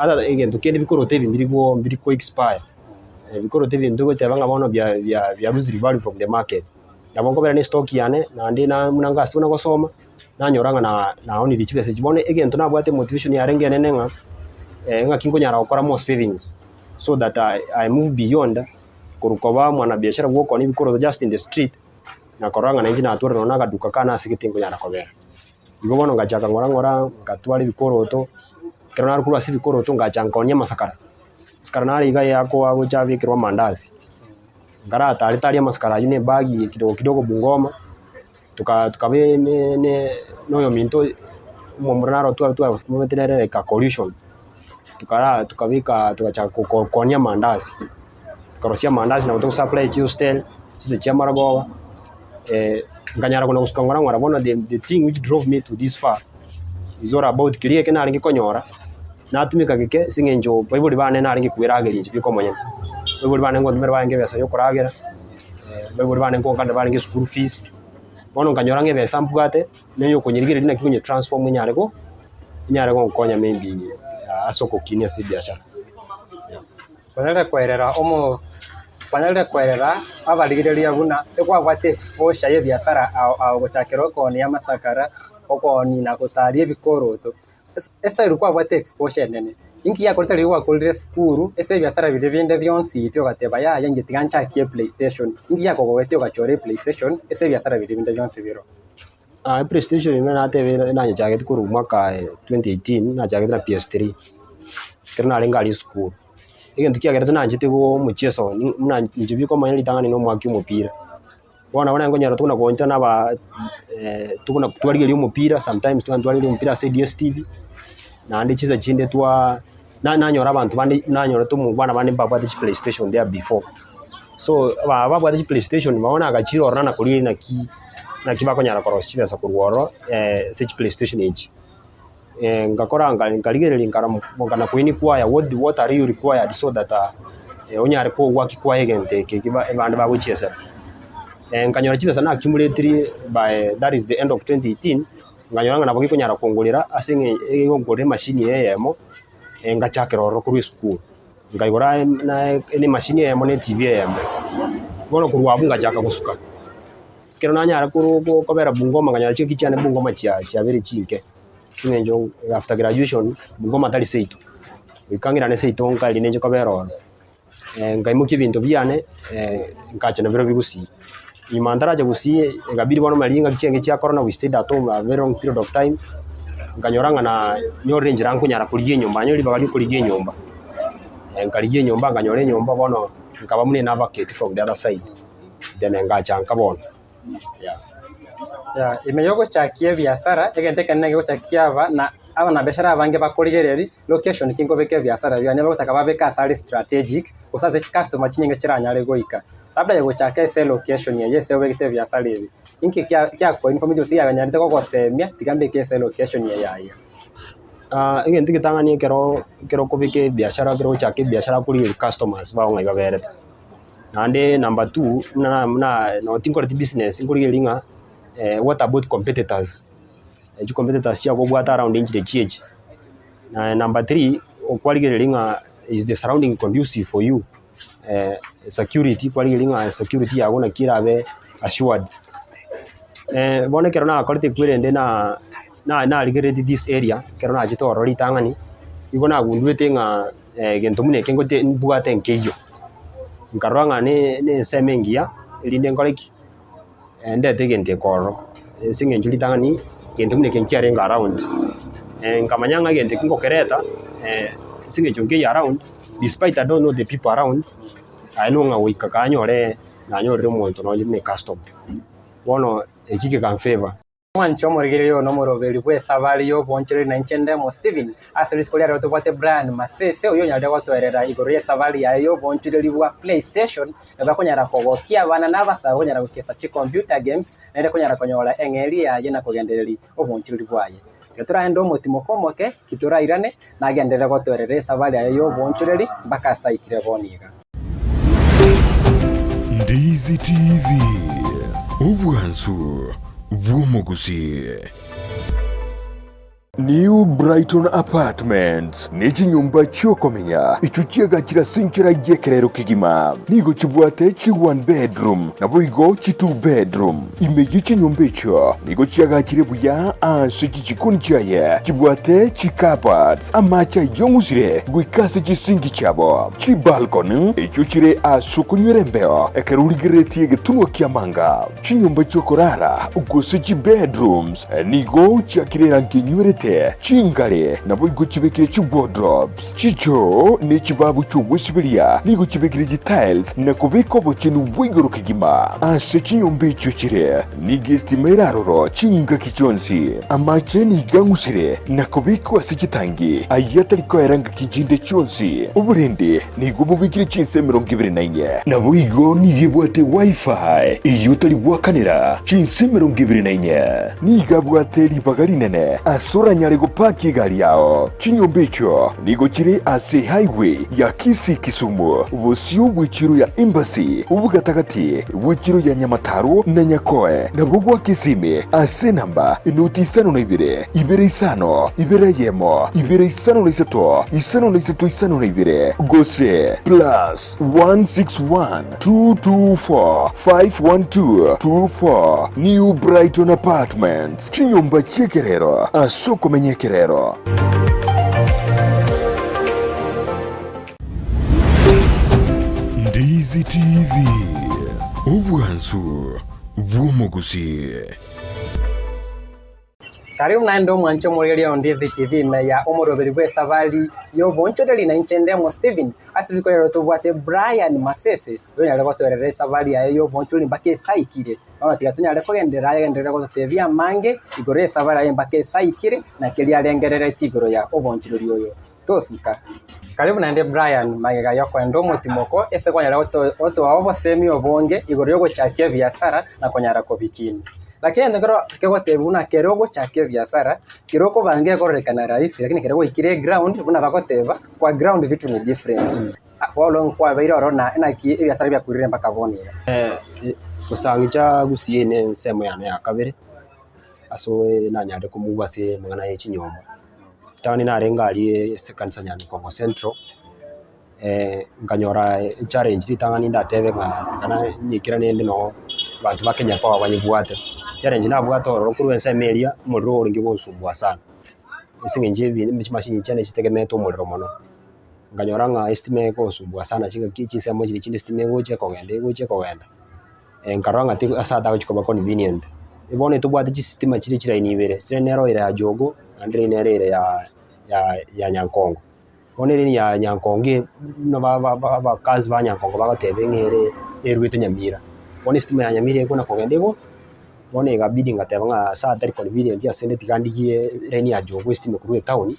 other again to kende bikoro tebi mbiri ko expire bikoro tebi ndogo tabanga mono bya lose value from the market nabongo bera ni stock yane na ndi na munanga asuna gosoma nanyoranga na oni lichibese chibone again tunabwate motivation ya renge nenenga nga kingo nyara okora more savings so that I move beyond kurukoba mwana biashara woko ni bikoro just in the street na koranga na injina atura nona gaduka kana sikitingo nyara kobera igo bono ngachaka ngora ngatwali bikoro to kerona rukuru asi bikoro to ngachankonya masakara nari iga yako ago chabikirwa mandazi ngara tari maskara yine bagi kidogo Bungoma tukabe ne noyo minto mumraro tu mumetenere ka collision tukabika tukacha konya mandazi tukarosia mandazi na kutoka supply Tuesday sisi chamara gowa nganyara kuna uskangora ngora bona the thing which drove me to this far is all about kiriye kena ringi konyora na tumika gike singenjo baibuli bane na ringi kwirageri biko monyene baibuli bane ngo mbere bange besa yo kuragera baibuli bane ngo kanda baringi school fees bono nganyora nge besa mpugate neyo konyirigire dina kikunye transform nyare go konya maybe asoko kinia si biashara panele kwerera abaligireria buna ekwa bate exposure ye biashara au gochakero ko ni amasakara oko ni na kutarie bikoroto esa ilikuwa bate exposure nene inki ya kolita liwa kolire skuru ese biashara bile binde byonsi pyo gateba ya yanje tigancha kie PlayStation inki ya kogowete ogachore PlayStation ese biashara bile binde byonsi biro PlayStation imena atebe na nyachage kuru mwaka 2018 na chage na PS3 kirna alenga skuru ikintu kiagerete na njite go mucheso muna njibiko manyali tangani no mwaki umupira bona ngonyara tukuna konta na ba tukuna twaligelia umupira sometimes twaligelia umupira CDS TV na ndi chiza chinde twa nanyora abantu bandi nanyora tumu bana bandi baba the PlayStation there before so baba the PlayStation baona agachiro orana kuli na kibako nyara koroshira sa kurworo such PlayStation age ngakora ngaligerelia ngana kuini kwaya what are you required so that onyare ko waki kwa egente kiba ebanda baguchesa nganyora chibesa na accumulate by that is the end of 2018 nganyora ngana baki kunyara kongolera asinge ngore machine yemo ngachakero ro kuri school ngaigora na ni machine yemo ne TV yemo bono kurwa bunga chaka gusuka kero nanyara kuru kobera Bungoma nganyara chiki cyane Bungoma chia bere chinke sinenjo after graduation Bungoma tali seito ikangira ne seito nkali nenjo kobera ngaimuki bintu byane ngacha na biro bigusi imandara je gusi ngabiri bono malinga kichenge cha corona we stayed at home a very long period of time nganyoranga na nyorenje rangu nyara kuriye nyumba nyori bagali kuriye nyumba ngaliye nyumba nganyore nyumba bono nkaba mune na vacate from the other side then ngacha nkabona imeyogo chakie biashara egente kanene go chakia aba na biashara abange bakorigereri location kingo beke biashara bya ne bakutaka babeka sale strategic usaze customer chinyenge chiranyare goika labda yego chake se location ye yese wegite biashara ibi inki kya ko information si yaganyarite ko gosemia tigambe ke se location ye yaya egento getang'ani kero kobeka biashara kero gochaka biashara kuri customers bao ng'ai baberete naende number 2 noti nkoreti business nkorigeria ng'a what about competitors competitors chiabo bwata around inchire chiechi na number 3 okwarigereria ng'a is the surrounding conducive for you security kwarigeria ng'a security yago na kirabe assured bono kero nakorete kwerende na rigereti this area kero nachitoro ritang'ani igo nagunduete ng'a gento mune kengote mbwate nkeyo nkarora ng'a ne seme ngia erinde nkoreki ndete gento ekoro sing'encho ritang'ani gento mune kenkiarenga around nkamanya ng'a gento kingokereta sing'encho nkei around despite I don't know the people around aino ng'a goika kanyore nanyorire omonto nonye ne customer bono ekike kan favor mwancho morigererio no moroberi bwe sabari yo boncheri na nchende mo Steven asiri tkolia roto bwate Brian Masese uyo nyalde gotwerera igoro ye sabari yayo boncheri bwa PlayStation eba konyara kogokia bana nabasa konyara guchesa chi computer games nere konyara konyola engeri yaye na kugendereri oboncheri bwaye turaenda omotimo komoke kiturairane nagendere gotwerera sabari yayo boncheri mpaka saikire boniga Ndizi TV Obwansu Chiomogusii. New Brighton Apartments n'ekinyumba kyokomenya ekyo kyegakira Ching'Igekero kigima nigo kibwate ki 1 bedroom nabo igo ki 2 bedroom imeji kinyumba ekyo nigo kyagakire buya ansi kikikuni kyaye kibwate ki carpets amacha yongusire gwikase kisingi kyabo ki balcony ekyo kire asukunywera embeho ekeruligireti egetunwa kyamanga kinyumba kyokorara ugose ki bedrooms nigo kyakirera nkenywerete chingare nabo igo kibekire ki wardrobes chicho nekibabu ky'obwesibiria nigo kibekire ki tiles nakubika obukinu bw'igoro kigima ase kinyumba ekyo kire nigestima aroro chingaki kyonsi amache nigangusire nakubika ase kitangi ayatari koeranga kijinde kyonsi oburende nigo bubikire chinse 24 nabo igo niyebwate wifi iyo tari bwakanira chinse 24 nigabwate ribaga rinene asura nyare gupaki igari yao chinyumba ekyo nigo kiri ase highway ya Kisumu busio bw'ikiro ya Embassy ubugatagati bw'ikiro ya Nyamataro na Nyakoe nabwo gwa Kisime ase namba 952 250 253 gose plus 161 224 512 24 New Brighton Apartments chinyumba chekerero asoko menyekerero. Ndizi TV Obwansu Chiomogusii. Karibu naendo mwancho morigeria Ndizi TV meya omoroberi bwe sabari yo bonchoreri na nchende mo Steven asiri ko to bwate Brian Masese yo nyale gotwerera sabari yayo bonchoreri mbake saikire ona tigatunya reko genderera gotevia mange igore sabari yayo mbake saikire na kili alengerere tigoro ya obonchoreri yoyo tosuka. Karibu naende Brian magega yako endo motimoko ese konyara oto abo semi obonge igoro yogo chakia biashara na konyara ko bikini lakini ndogoro kegotebuna kerogo chakia biashara kiroko bange korekana rahisi lakini kerogo ikire ground buna bakoteba kwa ground vitu ni different for long kwa bairo na ki biashara bya kurire mpaka boni kusangicha gusiene semo yana ya kabere aso na nyade kumugwase mwana yechinyomba tani narenga ali sekanisa nyani Kongo Central nganyora challenge litangani ndatebe kana nyikira nende no bantu bakenya kwa banyibwate challenge nabwato rokuru ensemelia muriro uringi bonsumbwa sana isinge njebi machine cyane kitegemeto umuriro mono nganyora nga estimate ko sumbwa sana chika kichi semo chiri chindi estimate goche kogenda nkaranga ti asada ko convenient ibone tubwate chi system chiri chira inibere chire nero ira ya jogo andre nere ya Nyankongo one ni ya Nyankonge no ba kazi ba Nyankongo bagatebe ngere erwite Nyamira one system ya Nyamira iko na kogendego one gabidi ngateba nga saa tari convenient ya sende tikandikie reni ya jogo system kuru town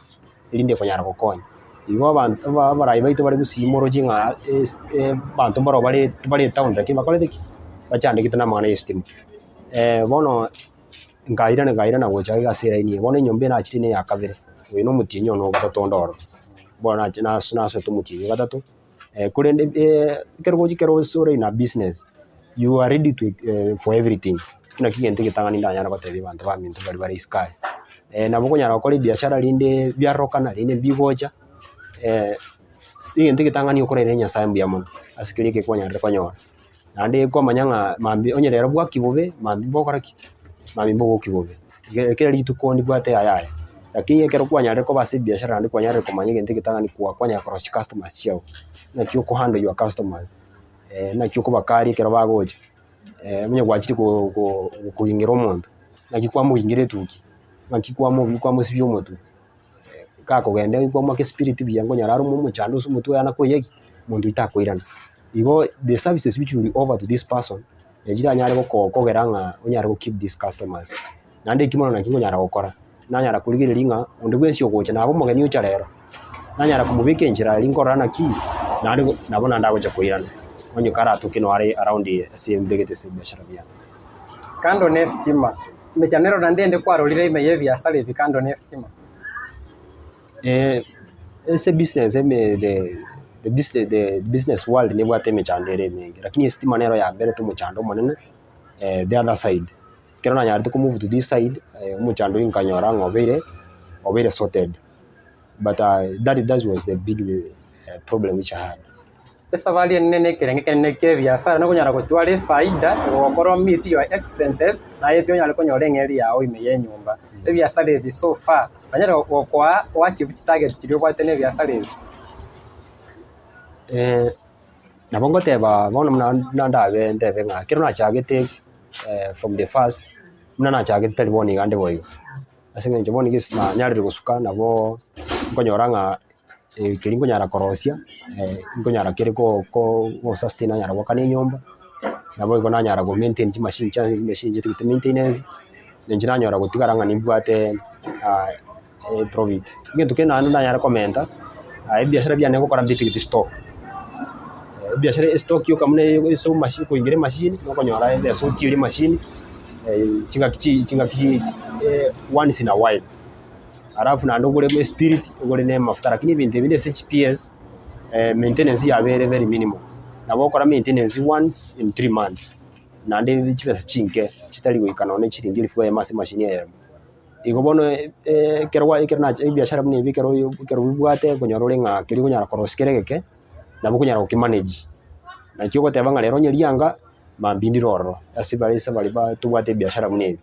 ilinde konyara gokonya igo abantu barayi baito bari gusimoro jinga bantu baro bari town raki bakolete bachande kitana mwana system bono ngaira na gocha gasira ini bono nyombe na chitine ya kabere we no mutinyo no gatatu ndoro bona naso tumutinyo gatatu kurende kero sore in a business you are ready to for everything kina kigente gitangani ndanya na batebi bantu ba mintu bari sky na boko nyara kore biashara linde biaroka na linde bigoja igente gitangani ukorere nya sambu ya mono asikirike kwanya rekonyora nande kwa manyanga mambi onyerero bwa kibobe mambi bokoraki mambi bogo kibobe kera litu kondi bwate ayaya lakini kero kwanya reko basi biashara ndi kwanya reko manyenge ndi gitangani kwa kwanya cross customers chao na kyo ko handle your customers na kyo ko bakari kero bagoje munye gwachiri ko kuyingiro omuntu na kikwa muyingire tuki na kikwa mu sibyo omuntu kako gende kwa mu spirit byango nyararo mu muchando sumutu yana koyegi mundu itakwirana igo the services which will be over to this person ejira nyare ko geranga onyare ko keep these customers nande kimono na kingo nyara gukora nanyara kurigire ringa undu gwesyo gocha nabo mugeni ucarero nanyara kumubike njira ringora na ki nande nabona ndagocha kwirana onyo kara tukino are around the same begete same biashara bya kando nestima mechanero ndende kwarorire imeye biashara hivi kando nestima ese business the business world ni bwate mechandere mengi lakini stima nero ya mbere tu muchando monene the other side kero na nyarite kumove to this side muchando inkanyora ngobere sorted but that was the big problem which I had pesa vali nene kerenge biashara no kunyara kutwale faida gukoro meet your expenses na yepyo nyale konyore ngeri yawo imeye nyumba biashara hivi so far banyara kwa achieve target kiri bwate ne biashara hivi nabongo teba bona ndabe ndebe nga kero na chagete from the first mna chagete telefoni gande boyo asinga njoboni gisna nyari gusuka nabo konyoranga kiringo nyara korosia ngonyara kiriko ko sustain nyara wakane nyomba nabo igona nyara go maintain machine jitu maintenance njira nyara gutigaranga nibwate profit ngintu kena nyara komenta biashara bya nego kora mbiti stock biashara stock yo kamune so machine ko ingire machine no konyora ile so kiri machine chinga kichi once in a while arafu na ndogure mu spirit ugore ne mafuta lakini bintu binde HPS maintenance ya very minimum na bokora maintenance once in 3 months na ndi chipesa chinke chitali goikana one chiri ngiri fuwa masi machine ya igobono kerwa ikerna biashara mune bikero bibwate konyorore nga kiri kunyara koroskereke nabo kunyara ukimanage na kyo gote banga lero nyerianga mambindi roro asibali sabali ba tubwate biashara mune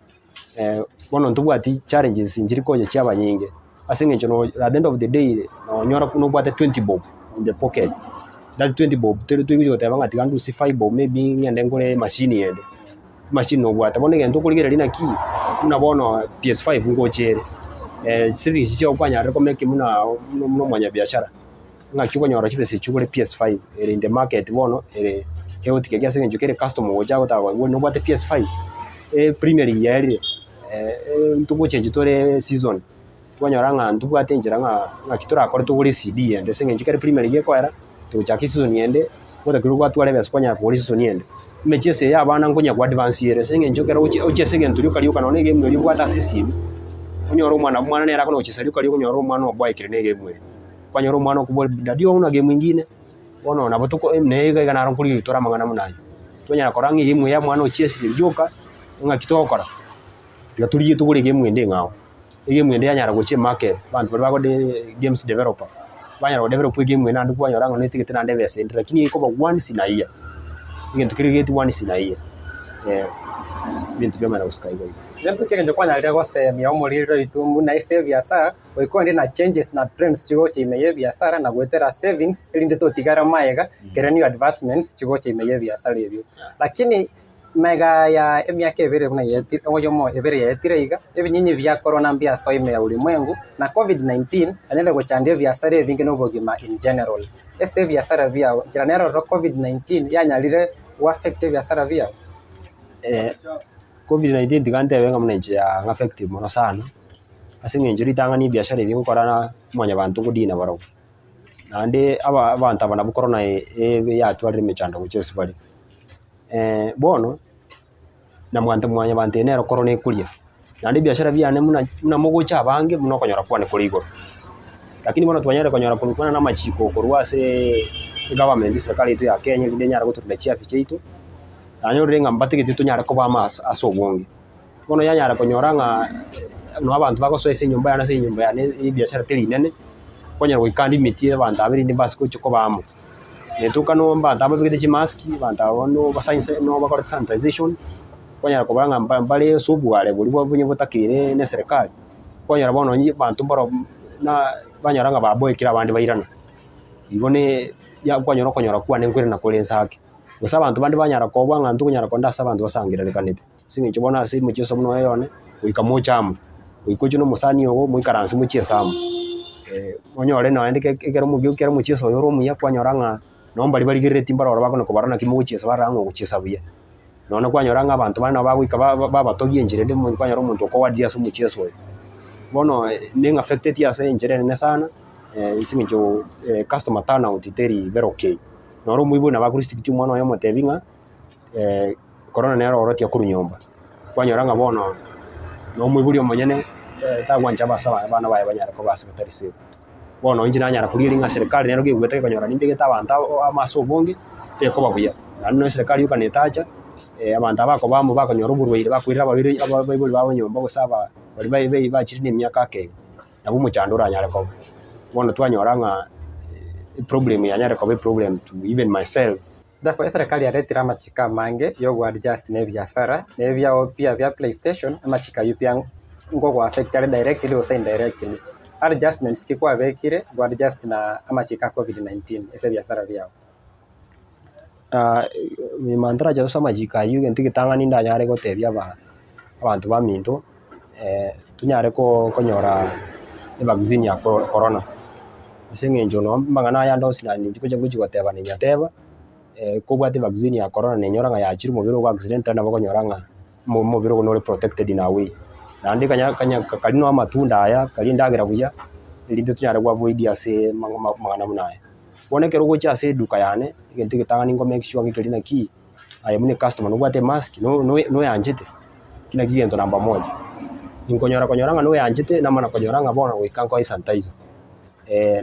bono ntubwati challenges njiri koje cyaba nyinge asinge njono at the end of the day no nyora kuno bwate 20 bob in the pocket that 20 bob tero tu gote banga tikandu si 5 bob maybe nyande ngore machine no bwata bono ngento kuligera lina ki unabono PS5 ngochere service cyo kwanya recommend muna mwanya biashara nga chuko nyora chipese chukule PS5 in the market bono eotike kya singe njukere customer woja gotawa no bwate PS5 premier yari ntuko change tore season twanyoranga ntubwate njira nga kitora akore tuguri CD ende singe njukere premier yekwara tuchaki season yende ngoda kirugo atwale baskwanya kwa season yende mechese ya bana ngonya kwa advance yere singe njukere uche singe ntulika liuka none game yori bwata sisi unyoro mwana nera kono uche salika liuka nyoro mwana obwa ikirene game kwanyoro mwana kubwa dadio una game nyingine bono na botuko nega kana rankuri itora mangana munayo twanya korangi game ya mwana uche sisi liuka nga kitokora gaturiye tugure game ende ngao game ende yanyara goche market bantu bari bagode games developer banyara develop game ende andu kwanyora ngo netigete na ndebe sente lakini iko once na year ingentu kirigeti once na year bintu byamara uskaigo Nento kenge kwanya lego se mi omuriro itumbu na ise biashara oikonde na changes na trends chigo chimeye biashara na gwetera savings ilinde to tigara maega kereni advancements chigo chimeye biashara ebyo lakini mega ya emyaka ebere buna yeti oyomo ebere yetiriga ebinyinyi bya corona mbia soime ya ulimwengu na covid-19 anele gochandie biashara ebinge no bogima in general ese biashara bya jiranero ro covid-19 yanyalire affect biashara bya covid-19 tigante wenga mneje ya affect mono sana asinge njuri tangani biashara ebingo korana mwanya bantu kudina baro nande abantu abana bu corona ya twari mechanda kuchesi bali bono na mwanta mwanya bantenero corona ekulia nandi biashara biane muna mugucha bange muno konyora kwane kuri igoro lakini bono twanyare konyora kurukana na machiko kurwase government serikali itu ya Kenya inde nyara guturira chiafi cheitu anyo renga mbatigiti tunyara ko bamas asobonge bono yanyara konyora nga no abantu bagosoese nyumba yana se nyumba yana ibiashara tiri nene konyara wikandi mitie abantu abiri ndi basi ko bamo netuka no mbanda ababigite chimaski banda bono basainse no bakora sanitization konyara ko banga mbale subwale buli bunye butakire ne serikali konyara bono nyi bantu mboro na banyara nga baboekira abandi bairana igone ya konyora kwane ngwire na kolensa hake gusa abantu bandi banyara ko bwanga ntu kunyara ko ndasa abantu basangira lekanite singi chibona si mucheso muno yone uikamuchamu uikoje no musani ogo muikaransi muchesamu onyore no andike ekero mugiukera mucheso yoro muya kwanyora nga nomba libaligire timbara ora bakona kubarana kimucheso barango guchesa buya none kwanyora nga abantu bana bagwika babatogie njire ndi kwanyora umuntu ko wadia su mucheso bono ning affected ya se njire ne sana isimi jo customer turnout iteri very okay noro muibu na bakuristi kitu mwana yo motevinga corona nero oroti akuru nyomba kwanyoranga bono no muibu lyo monyene tagwanja basaba bana baye banyara ko basekretari se bono injina nyara kuliringa serikali nero gigwete kanyora nimbege tabanta amaso bongi te ko babuya nano serikali yukanetacha abantu abako bamu bakanyora uburwaire bakwirira babiri ababible babo nyomba gusaba bali bachiri ni myaka ke nabo muchandura nyara ko bono twanyoranga problem ya nyara ko problem to even myself therefore serikali yaretira machika mange yo go adjust ne biashara ne bya pia vya PlayStation amachika yupya ngo go affect directly or indirectly adjustments kikwa bekire go adjust na amachika COVID-19 ese biashara byao mi mantra jo sama jika yu genti kitangani nda nyare ko tebya abantu baminto tunyare ko konyora vaccine ya corona singe njono mbangana ya ndosi na ndiko cyo guteba ni nyateba ko gwate vaccine ya corona ne nyoranga ya chiri mu biro kwa accident na bako nyoranga mu biro no protected in a way na ndika kanya kalino amatunda aya kalindagira buya lindi tunyare kwa avoid ase mangana munaye bonekero go cha se duka yane genti kitangani ngo make sure ngikirina ki aya mune customer no gwate mask no yanjite kina kigento namba 1 inkonyoranga no yanjite na mana konyoranga bona wikanko sanitizer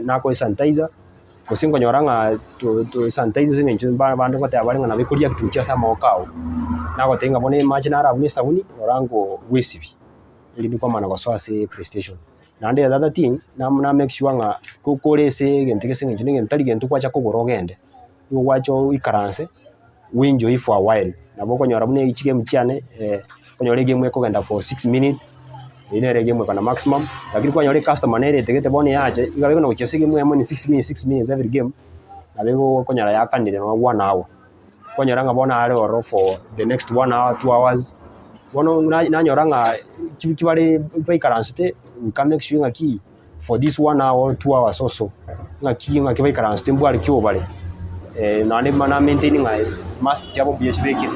na ko sanitizer kusingonyoranga to sanitizer singe nchumba bandu kote abalinga na bikulia kitu cha sama okao na ko tenga bone maji na arabu ni sabuni orango wisibi ili ndiko mana ko swasi PlayStation na ndi other thing na make sure nga kukolese gentike singe nchini ntali gentu kwa cha kugorogende yo wacho ikaranse winjo if for a while na boko nyora bune ichike mchiane konyore game eko genda for 6 minutes ine rege mwe kana maximum lakini kwa nyore customer nere tegete bone yaje igabego no chesige mwe ni 6 minutes every game na bego konyara yakandire no 1 hour konyara bona ale oro for the next 1 hour 2 hours bono na nyoranga kibale baikaransite we can make sure ngaki for this 1 hour 2 hours also ngaki baikaransite mbwali kyo bale na ne mana maintaining ngai mask chabo biyeshbeke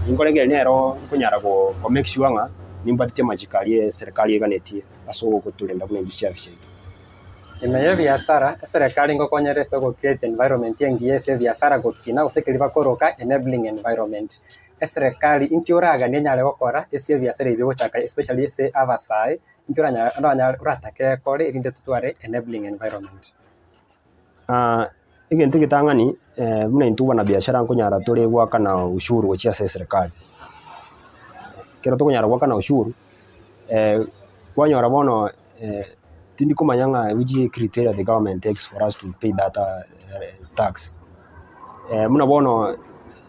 ingolege nero konyara ko make sure nga nimbatite majikalie serikali yeganetie aso kutulinda kuna njia afisha imeyo biashara serikali ngo konyere soko create environment yengiese biashara gokina usekiriba koroka enabling environment serikali inkyuraga nenyale gukora ese biashara ibyo guchaka especially ese avasai inkyuranya ndanya uratake kore irinde tutware enabling environment igente gitangani muna intuba na biashara nkonyara tore gwaka na ushuru gochia serikali kero to konyara gwaka na ushuru kwanyora bono tindi kumanyanga which criteria the government takes for us to pay that tax muna bono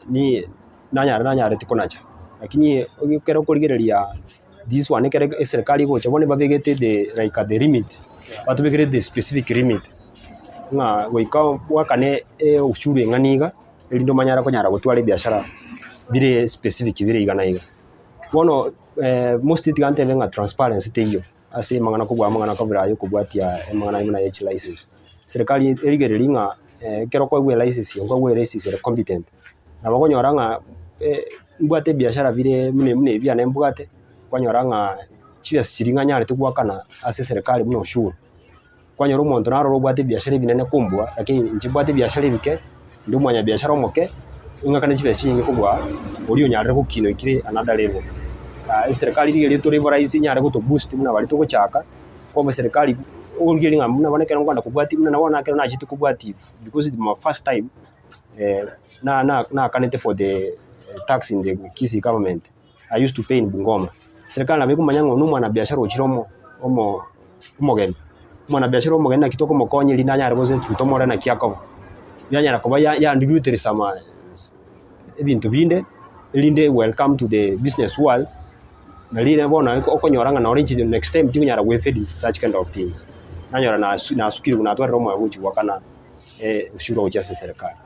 ni nanyara tikonacha lakini kero kurigereria this one kero serikali go chabone babegete the limit batubegere the specific limit nga wika wakane ushuru nganiga elindo manyara konyara gutwara biashara bire specific bire igana bono most tigante venga transparency teyo ase mangana ko birayo kubwatia mangana imuna H license serikali erigerelinga kero ko gwe license ngo gwe license competent na bagonyoranga mbwate biashara bire mune bya na mbwate kwanyoranga chiya chiringa nyare tukwakana ase serikali muno ushuru kwanyoro umuntu naro bwate biashara binene kumbwa lakini njibwate biashara bike ndi mwanya biashara moke ingakana chibe chingi kubwa uri unyarire kukino ikire another level serikali iri turivoraisi nyare gutu boost muna bari tuguchaka kwa serikali urigiri ngamuna bonekera ngwanda kubwati muna nabona kero nachitu kubwati because it's my first time na candidate for the tax in the Kisii government. I used to pay in Bungoma. Serikali na biku manyango no mwana biashara uchiromo umogeni mwana biashara umogeni na kitoko mokonye linda nyare goze tutomora na kiako yanyara kuba ya ndiguteri sama ebintu binde linde welcome to the business world na lile bona okonyoranga na orange the next time tinyara we feed such kind of things nanyora na sukiri kuna twara romo aguchi wakana ushuru wa serikali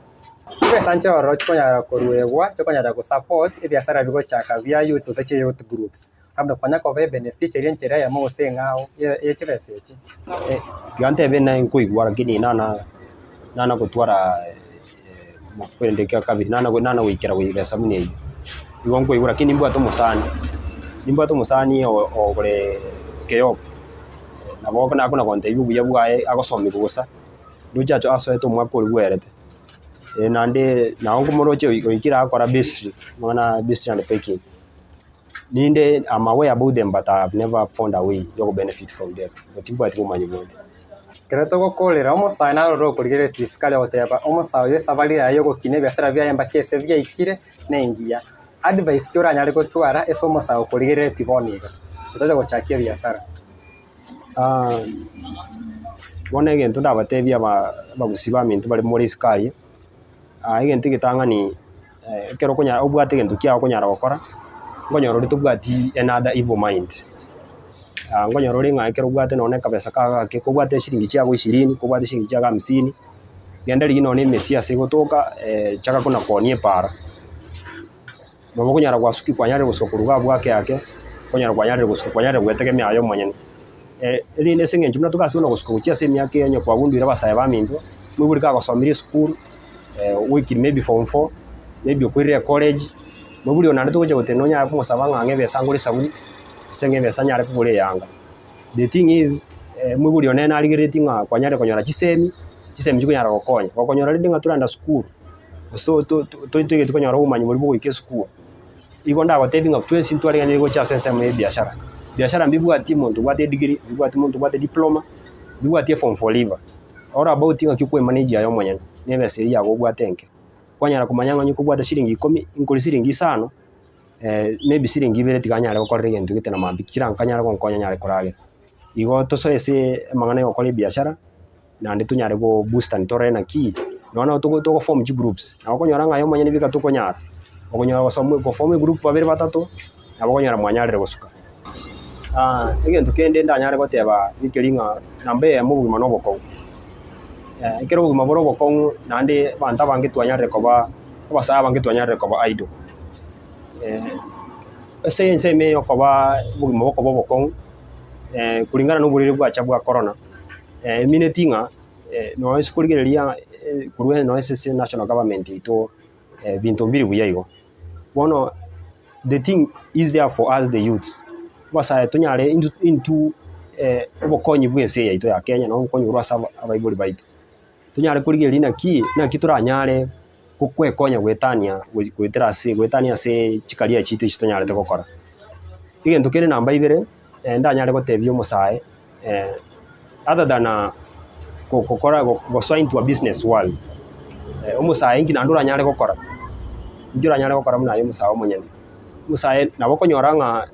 Ibe sancho oro chikonya koruegwa chikonya ko support ibiasara bigo chaka via youth usache youth groups kabla kwanya ko be beneficiary nchera ya mo sengao ye chibesechi gante be na nkuigwa gini nana gutwara kwendeka kabiri nana wikira wibesa munye iwo nkuigwa kini mbwato musani o gore keyo na boka na kuna konte yubu yabugae agosomi gusa dujacho asoeto mwakuri gwerete nande naongo moroche ikira akora bistri mwana bistri and packing ninde I'm aware about them but I've never found a way to benefit from them but ibo ati kumanyi bonde kreto go kolera omusai na ro kurigere tiskale oteba omusai yo savali ayo go kine biasara bya yamba kese bya ikire nengia advice kyora nyale go twara eso omusai kurigere tiboniga utaje go chakia biasara bona gento ndabatebya bagusiba mintu bali muri sky egento gitang'ani kero konya obwate gento kiao konyara gukora ngonyoro ritubwati another evil mind ngonyoro ringa kero bwate none kabesa kaga kikubwate shilingi chiago 20 kubwate shilingi chiago 50 genda ligi none mesia sigotoka chaka kuna konie para nobo konyara gwasuki kwanyare gusokuruga bwake yake konyara kwanyare gusuku kwanyare gwetegemya ayo monyene rine singe njumna tukasona gusuku chia semi yake yenye kwa gundu ira basaye baminto mwiburi ka gosomire school wiki maybe form 4 maybe okwirire college mobuli onande tuje gutenonya apo musabanga ngebe sanguri sabuni senge be sanyare kubule yanga the thing is mubuli onena aligiratinga kwanyare konyora chisemi chikunyara gokonyora rindinga turanda school so to tukonyora umanyi muri bugo ike school iko ndago tevinga twesi ntwari ngani go cha sense mu biashara mbibu ati muntu bwate degree mbibu ati muntu bwate diploma mbibu ati form 4 liver ora about tinga kikwe manager ayo monyene nebe seri yago bwatenke kwanyara kumanyanga nyuko bwata shilingi 10 inkoli shilingi 5 maybe shilingi 2 tikanyara gukorera gentu gitena mambikira nkanyara gonkonya nyare kurage igo toso ese mangana yo kole biashara na ndi tunyare go booster ntore na ki nona to form groups na okonyora ngayo manyene bika tukonyara okonyora go form group babere batatu abokonyara mwanyare gusuka egento kende ndanyare goteba ikiringa nambe mu bugima no boko ikero bugima boro boko nande banta bangi twanyare ko ba basaba bangi twanyare ko ba aido sense me yo ko ba bugima boko kulingana no burire bwa chabwa corona minetinga no esikuligeria kuruwe no ese national government ito bintu mbiri buyayigo bono the thing is there for us the youths basa tunyare into obokonyi bwese yaito ya Kenya no konyi urasa abaibuli baito tunyare kuligeria na kituranyare kukwekonya gwetania se chikalia chito chitonyare tekokora igento kire namba 2 ndanyare gotebia omusae other than kokora go sign to a business world omusae ngina nduranyare gokora njuranyare gokora muna omusae omunyene musae nabo konyoranga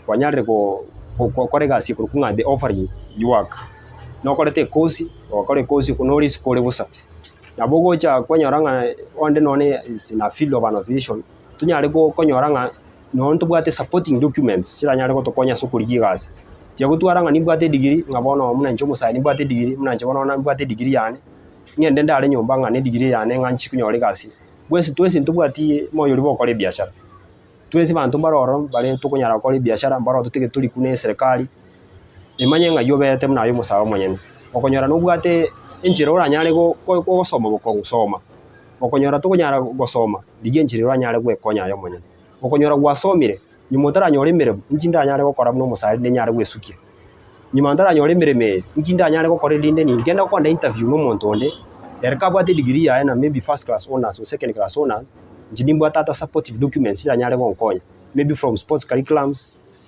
kwanyare go korega sikurukunga the offering you work no korete kosi okore kosi kunori skole busa nabo gocha konyoranga onde none sina field of organization tunyare go konyoranga no ntubwate supporting documents chiranyare go tokonya sukuri gasi jagutwaranga nibwate degree ngabono muna ncho musae nibwate degree muna ncho bona nibwate degree yane ngende ndale nyomba ngane degree yane nganchi kunyore gasi twese ntubwati moyo libo kore biashara twese bantu baroro bale tukunyara kore biashara mbaro tutige tuli kune serikali imanyenga yobete muna yo musawa monyene okonyora nubwate enchiro uranyare go gosoma gusoma okonyora tukunyara gosoma dige enchiro uranyare gwekonya yo monyene okonyora gwasomire nyumotara nyorimire nkinda nyare gukora muno musari ne nyare gwesukia nyumandara nyorimire nkinda nyare gukora linde ni ngenda kwanda interview no muntu onde erika bwate degree ya na maybe first class honors or second class honors njinimbo tata supportive documents ya nyare gonkonya maybe from sports curriculums,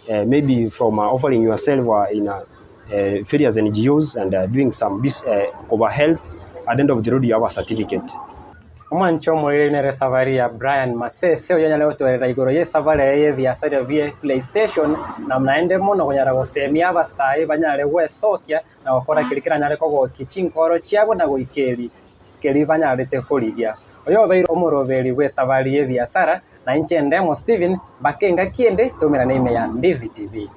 maybe from offering yourself in various NGOs and doing some over health. At the end of the road, you have a certificate. Omwancho morire nere safari ya Brian Masese oyo nyale otwerera igoro ye safari ye biasara bie PlayStation na mnaende muno kunyara gusemia abasai banyare gwesokia na gukora kirikira nyare kogo kichinkoro chiabo na guikeri keri banyare te kurigia oyo bairo omuroveri we safari ye biasara na inche ndemo Steven bakenga kiende tumira nime ya Ndizi TV.